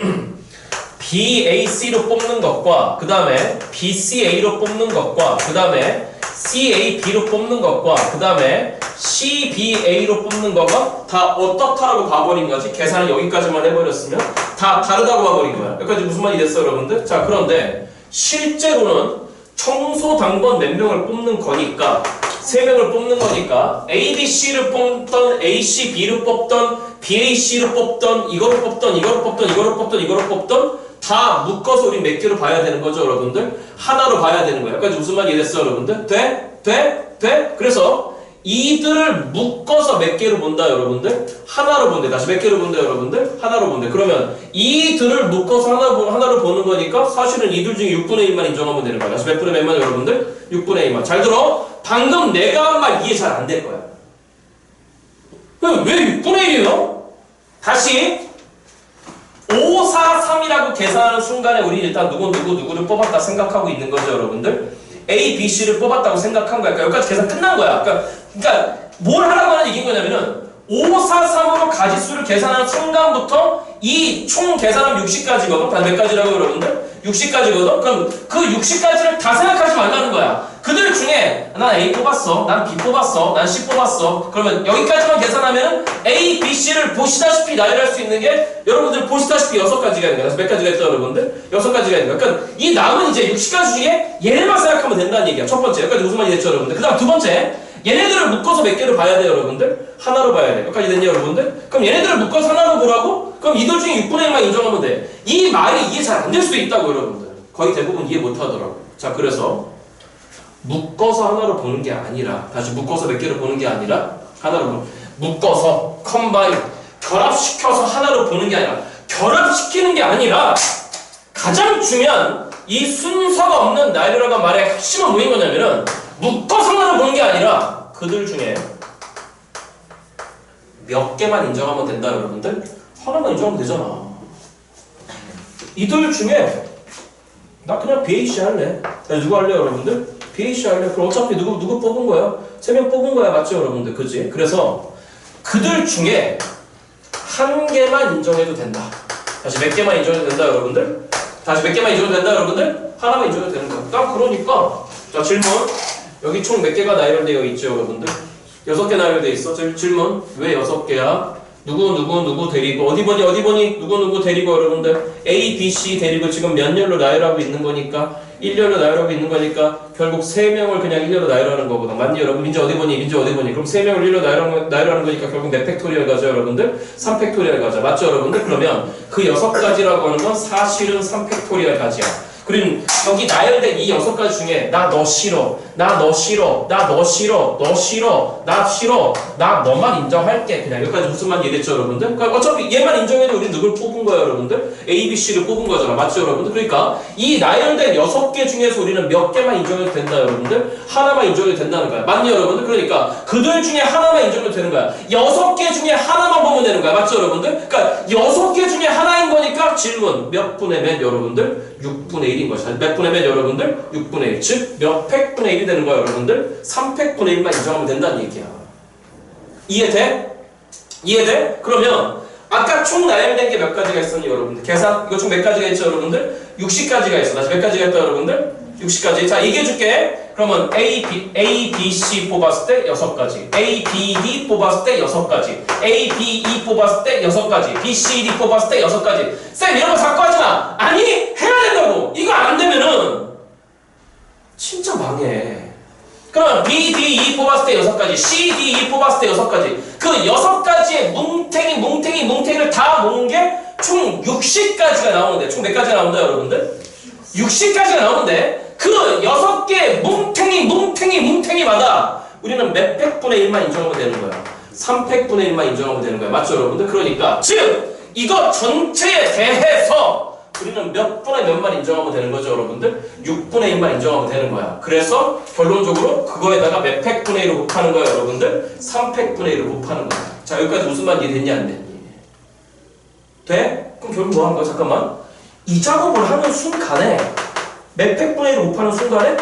B, A, C로 뽑는 것과 그 다음에 B, C, A로 뽑는 것과 그 다음에 C, A, B로 뽑는 것과 그 다음에 C, B, A로 뽑는 거가 다 어떻다라고 봐버린 거지. 계산을 여기까지만 해버렸으면 다 다르다고 봐버린 거야. 여기까지 무슨 말이 됐어 여러분들? 자 그런데 실제로는 청소 당번 몇 명을 뽑는 거니까 3명을 뽑는 거니까 A, B, C를 뽑던 A, C, B를 뽑던 B, A, C를 뽑던 이거를 뽑던 이거를 뽑던 이거를 뽑던 이거를 뽑던 다 묶어서 우리 몇 개로 봐야 되는 거죠 여러분들? 하나로 봐야 되는 거야. 여기까지 무슨 말이 이랬어 여러분들? 돼? 돼? 돼? 그래서 이들을 묶어서 몇 개로 본다 여러분들? 하나로 본대. 다시 몇 개로 본다 여러분들? 하나로 본대. 그러면 이들을 묶어서 하나로 보는 거니까 사실은 이들 중에 6분의 1만 인정하면 되는 거야. 다시 몇 분의 몇만 여러분들? 6분의 1만. 잘 들어. 방금 내가 한 말 이해 잘 안 될 거야. 왜 6분의 1이에요? 다시 5, 4, 3이라고 계산하는 순간에 우리 일단 누구를 뽑았다 생각하고 있는 거죠, 여러분들. A, B, C를 뽑았다고 생각한 거야. 그러니까 여기까지 계산 끝난 거야. 그러니까 뭘 하라고 하는 얘기인 거냐면은 5, 4, 3으로 가지수를 계산하는 순간부터 이 총 계산하면 60까지거든. 다 몇 가지라고 여러분들? 60까지거든. 그럼 그 60까지를 다 생각하지 말라는 거야. 그들 중에 난 A 뽑았어, 난 B 뽑았어, 난 C 뽑았어. 그러면 여기까지만 계산하면 A, B, C를 보시다시피 나열할 수 있는 게 여러분들 보시다시피 6가지가 있는 거야. 몇 가지가 있죠, 여러분들? 6가지가 있는 거야. 그러니까 이 남은 이제 60가지 중에 얘네만 생각하면 된다는 얘기야. 첫 번째. 여기까지 무슨 말이 됐죠, 여러분들? 그 다음 두 번째. 얘네들을 묶어서 몇 개를 봐야 돼요, 여러분들? 하나로 봐야 돼. 여기까지 됐냐, 여러분들? 그럼 얘네들을 묶어서 하나로 보라고? 그럼 이들 중에 6분의 1만 인정하면 돼. 이 말이 이해 잘 안 될 수도 있다고, 여러분들. 거의 대부분 이해 못 하더라고. 자, 그래서 묶어서 하나로 보는 게 아니라, 다시 묶어서 몇 개를 보는 게 아니라, 하나로 묶어서, 컴바인, 결합시켜서 하나로 보는 게 아니라, 결합시키는 게 아니라, 가장 중요한 이 순서가 없는 나열이라고 말의 핵심은 뭐인 거냐면은, 묶어서 하나로 보는 게 아니라, 그들 중에 몇 개만 인정하면 된다, 여러분들? 하나만 인정하면 되잖아. 이들 중에, 나 그냥 BAC 할래. 누구 할래, 여러분들? BAC 할래. 그럼 어차피 누구 뽑은 거야? 3명 뽑은 거야, 맞죠, 여러분들? 그치? 그래서 그들 중에 한 개만 인정해도 된다. 다시 몇 개만 인정해도 된다, 여러분들? 다시 몇 개만 인정해도 된다, 여러분들? 하나만 인정해도 되는 거야. 딱 그러니까. 자, 질문. 여기 총 몇 개가 나열되어 있죠, 여러분들? 6개 나열되어 있어. 질문. 왜 6개야? 누구 데리고 어디 보니 누구 데리고 여러분들 A, B, C 데리고 지금 몇 열로 나열하고 있는 거니까 1열로 나열하고 있는 거니까 결국 3명을 그냥 1열로 나열하는 거거든. 맞니 여러분? 민지 어디 보니? 그럼 3명을 1로 나열하는 거니까 결국 몇 팩토리얼 가죠 여러분들? 3팩토리얼 가죠. 맞죠 여러분들? 그러면 그 6가지라고 하는 건 사실은 3팩토리얼 가지야. 그리고 여기 나열된 이 6가지 중에 나 너 싫어, 나 너 싫어, 나 너 싫어, 너 싫어, 나 싫어, 나 너만 인정할게. 그냥 여기까지 무슨 말이 이해됐죠 여러분들? 그러니까 어차피 얘만 인정해도 우리 누굴 뽑은 거야 여러분들? A, B, C를 뽑은 거잖아. 맞죠 여러분들? 그러니까 이 나열된 6개 중에서 우리는 몇 개만 인정해도 된다 여러분들? 하나만 인정해도 된다는 거야. 맞니 여러분들? 그러니까 그들 중에 하나만 인정해도 되는 거야. 6개 중에 하나만 보면 되는 거야. 맞죠 여러분들? 그러니까 6개 중에 하나인 거니까 질문 몇 분의 몇 여러분들? 6분의 1인 거죠. 몇 분의 몇 여러분들? 6분의 1. 즉, 몇 팩분의 1이 되는 거야, 여러분들? 3팩분의 1만 인정하면 된다는 얘기야. 이해돼? 이해돼? 그러면 아까 총 나열된 게 몇 가지가 있었니, 여러분들? 계산? 이거 총 몇 가지가 있죠, 여러분들? 60가지가 있어. 다시 몇 가지가 있다, 여러분들? 60가지. 자, 얘기해줄게. 그러면 A, B, C 뽑았을 때 6가지. A, B, D 뽑았을 때 6가지. A, B, E 뽑았을 때 6가지. B, C, D 뽑았을 때 6가지. 쌤, 이런 거 자꾸 하지 마. 아니, 해야 된다고. 이거 안 되면은 진짜 망해. 그러면 B, D, E 뽑았을 때 6가지. C, D, E 뽑았을 때 6가지. 그 6가지의 뭉탱이를 다 모은 게 총 60가지가 나오는데, 총 몇 가지가 나온다, 여러분들? 60가지가 나오는데, 그 6개 뭉탱이마다 우리는 몇 팩분의 1만 인정하면 되는 거야. 3팩분의 1만 인정하면 되는 거야. 맞죠, 여러분들? 그러니까, 즉, 이거 전체에 대해서 우리는 몇 분의 몇만 인정하면 되는 거죠, 여러분들? 6분의 1만 인정하면 되는 거야. 그래서 결론적으로 그거에다가 몇 팩분의 1을 곱하는 거야, 여러분들? 3팩분의 1을 곱하는 거야. 자, 여기까지 무슨 말이 됐냐, 안 됐니? 돼? 그럼 결국 뭐 하는 거야? 잠깐만. 이 작업을 하는 순간에 몇 팩분의 1을 곱하는 순간에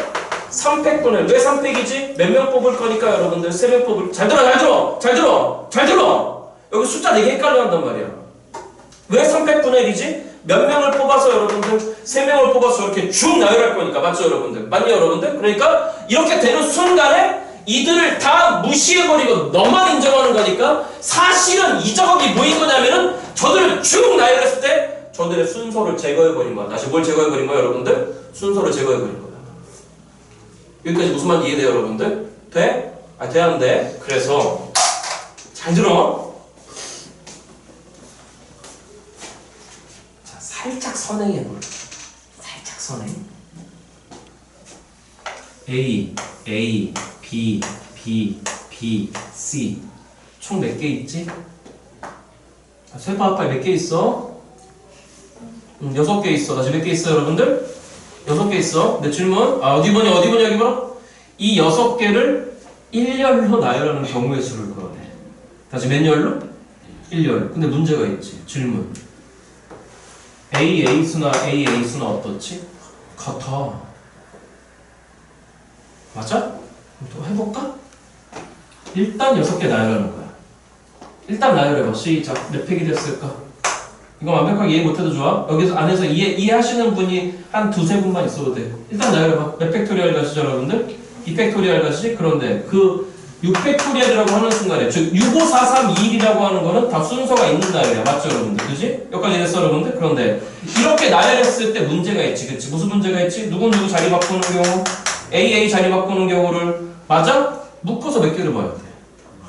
3팩분의 1. 왜 3팩이지? 몇 명 뽑을 거니까 여러분들 3명 뽑을. 잘 들어. 여기 숫자 4개 헷갈려 한단 말이야. 왜 3팩분의 1이지? 몇 명을 뽑아서 여러분들 3명을 뽑아서 이렇게 쭉 나열할 거니까. 맞죠 여러분들? 맞니 여러분들? 그러니까 이렇게 되는 순간에 이들을 다 무시해버리고 너만 인정하는 거니까 사실은 이 작업이 뭐인 거냐면은 저들을 쭉 나열했을 때 저들의 순서를 제거해버린 거야. 다시 뭘 제거해버린 거야 여러분들? 순서를 제거해버린 거야. 여기까지 무슨 말인지 이해돼요 여러분들? 돼? 아, 돼 안 돼? 그래서 잘 들어. 자, 살짝 선행해볼게. 살짝 선행. A, B, C 총 몇 개 있지? 세파 합발 몇 개 있어? 6개 있어. 다시 몇 개 있어 여러분들? 6개 있어. 내 질문. 아, 어디 보니 여기 봐. 이 6개를 1열로 나열하는 경우의 수를 구하래. 다시 몇 열로? 1열. 근데 문제가 있지. 질문. AA수나 AA수나 어떻지? 같아. 맞아? 그럼 또 해볼까? 일단 6개 나열하는 거야. 일단 나열해봐. 시작. 몇 팩이 됐을까? 이거 완벽하게 이해 못해도 좋아. 여기서 안에서 이해하시는 분이 한 두세 분만 있어도 돼. 일단 나열해봐. 몇 팩토리얼 가시죠 여러분들? 2팩토리얼 가시지? 그런데 그 6팩토리얼이라고 하는 순간에 즉 6, 5, 4, 3, 2, 1이라고 하는 거는 다 순서가 있는 나열이야. 맞죠 여러분들? 그지? 여기까지 됐어 여러분들? 그런데 이렇게 나열했을 때 문제가 있지. 그치? 무슨 문제가 있지? 누구 자리 바꾸는 경우? AA 자리 바꾸는 경우를 맞아? 묶어서 몇 개를 봐야 돼?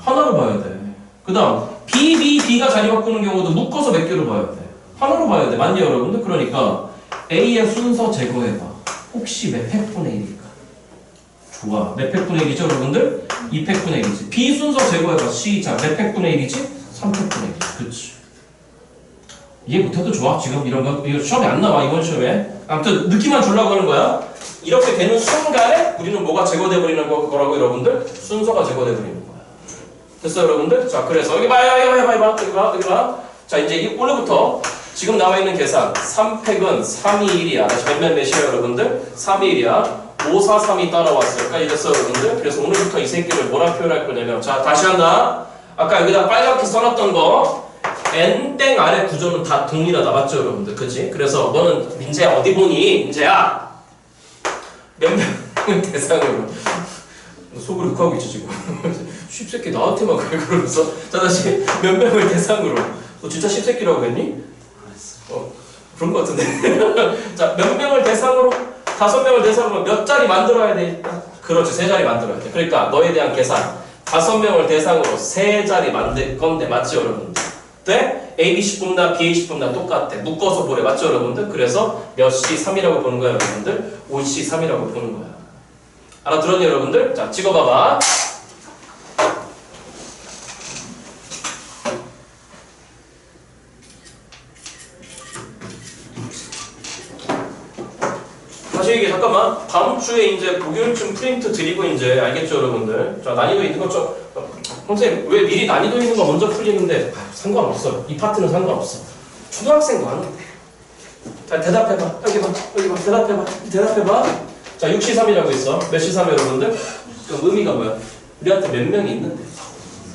하나를 봐야 돼. 그 다음 B가 자리 바꾸는 경우도 묶어서 몇 개를 봐야 돼? 하나로 봐야 돼. 맞니 여러분들? 그러니까 A의 순서 제거해봐. 혹시 몇 팩분의 1일까? 좋아. 몇 팩분의 1이죠 여러분들? 2팩분의 1이지. B 순서 제거해봐. 시작. 몇 팩분의 1이지? 3팩분의 1. 그치. 이해 못해도 좋아. 지금 이런 거 이거 시험에 안 나와. 이번 시험에. 아무튼 느낌만 주려고 하는 거야. 이렇게 되는 순간에 우리는 뭐가 제거돼 버리는 거라고 여러분들? 순서가 제거돼 버리는 거야. 됐어 여러분들? 자 그래서 여기 봐요. 여기 봐. 자 이제 이 오늘부터 지금 나와 있는 계산 3팩은 3, 2, 1이야. 다시 몇이야 여러분들? 3, 2, 1이야. 5, 4, 3이 따라왔어요. 여기까지 됐어 여러분들? 그래서 오늘부터 이 새끼를 뭐라 표현할 거냐면 자 다시 한다. 아까 여기다 빨갛게 써놨던 거 N땡 아래 구조는 다 동일하다. 맞죠 여러분들? 그치? 그래서 너는 민재야 어디 보니? 민재야 몇 명을 대상으로 속으로 욕하고 있지 지금. 쉽새끼 나한테만 그래 그러면서 자 다시 몇 명을 대상으로 너 진짜 쉽새끼라고 했니? 그런 거 같은데. 자 몇 명을 대상으로 5명을 대상으로 몇 자리 만들어야 돼? 그렇지 3자리 만들어야 돼. 그러니까 너에 대한 계산 5명을 대상으로 3자리 만들 건데 맞지 여러분들? 돼? ABC 뽑나 BAC 뽑나 똑같아. 묶어서 보래. 맞죠 여러분들? 그래서 몇 시 3이라고 보는 거야 여러분들? 5시 3이라고 보는 거야. 알아들었니 여러분들? 자 찍어봐봐. 다시 얘기해. 잠깐만. 다음 주에 이제 목요일쯤 프린트 드리고 이제 알겠죠 여러분들? 자 난이도 있는 거 좀 선생님 왜 미리 난이도 있는 거 먼저 풀리는데 상관없어요. 이 파트는 상관없어. 초등학생도 하는데. 자 대답해봐. 여기 봐. 대답해봐. 자 6시 3이라고 있어. 몇 시 3 여러분들? 그 의미가 뭐야? 우리한테 몇 명이 있는데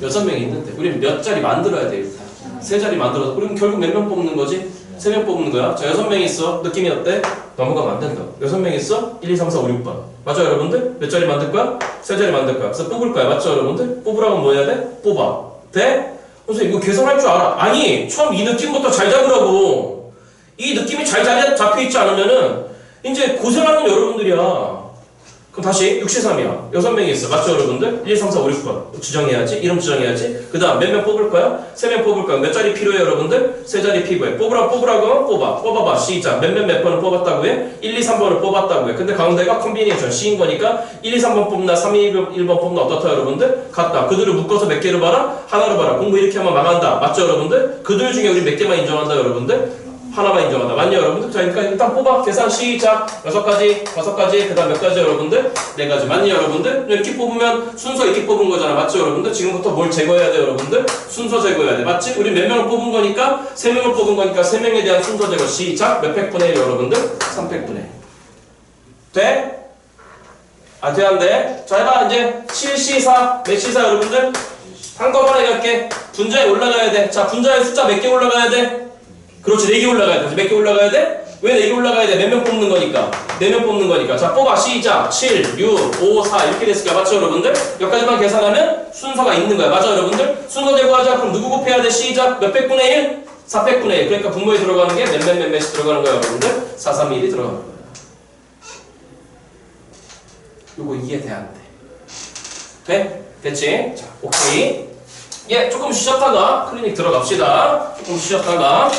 6명이 있는데 우리는 몇 자리 만들어야 돼 일단. 3자리 만들어서 우리는 결국 몇 명 뽑는 거지? 3명 뽑는 거야. 자 6명이 있어. 느낌이 어때? 넘어가면 안 된다. 6명이 있어? 1, 2, 3, 4, 5, 6번. 맞죠 여러분들? 몇 자리 만들 거야? 3자리 만들 거야. 그래서 뽑을 거야. 맞죠 여러분들? 뽑으라면 뭐 해야 돼? 뽑아. 돼? 선생님 이거 계산할 줄 알아? 아니 처음 이 느낌부터 잘 잡으라고. 이 느낌이 잘 잡혀있지 않으면은 이제 고생하는 여러분들이야. 그럼 다시 6시 3이야. 6명이 있어. 맞죠 여러분들? 1, 2, 3, 4, 5, 6번 지정해야지. 이름 지정해야지. 그 다음 몇 명 뽑을 거야? 3명 뽑을 거야. 몇 자리 필요해 여러분들? 3자리 필요해. 뽑으라고 뽑아. 뽑아봐. 시작. 몇 번을 뽑았다고 해? 1, 2, 3번을 뽑았다고 해. 근데 가운데가 콤비네이션 C인 거니까 1, 2, 3번 뽑나 3, 2, 1번 뽑나 어떻다 여러분들? 같다. 그들을 묶어서 몇 개를 봐라? 하나로 봐라. 공부 이렇게 하면 망한다. 맞죠 여러분들? 그들 중에 우리 몇 개만 인정한다 여러분들? 하나만 인정한다. 맞냐 여러분들? 자 그러니까 일단 뽑아. 계산 시작. 6가지 그 다음 몇 가지 여러분들? 4가지. 맞냐 여러분들? 이렇게 뽑으면 순서 이렇게 뽑은 거잖아. 맞죠 여러분들? 지금부터 뭘 제거해야 돼 여러분들? 순서 제거해야 돼. 맞지? 우리 몇 명을 뽑은 거니까 3명을 뽑은 거니까 3명에 대한 순서 제거 시작. 몇 팩분의 1 여러분들? 3팩분의 1. 돼? 아 돼 안 돼? 자 해봐 이제 7시 4 몇 시 4 여러분들? 한꺼번에 갈게. 분자에 올라가야 돼. 자 분자의 숫자 몇 개 올라가야 돼? 그렇지 4개 올라가야 돼. 몇 개 올라가야 돼? 왜 4개 올라가야 돼? 몇 명 뽑는 거니까. 4명 뽑는 거니까. 자 뽑아 시작. 7, 6, 5, 4 이렇게 됐을까? 맞죠 여러분들? 여기까지만 계산하면 순서가 있는 거야. 맞죠 여러분들? 순서 제거하자. 그럼 누구 곱해야 돼? 시작. 몇 팩분의 1? 4팩분의 1. 그러니까 분모에 들어가는 게 몇씩 들어가는 거야 여러분들? 4, 3, 1이 들어가는 거야. 요거 이해돼 안 돼? 돼? 됐지? 자 오케이. 예 조금 쉬었다가 클리닉 들어갑시다. 조금 쉬었다가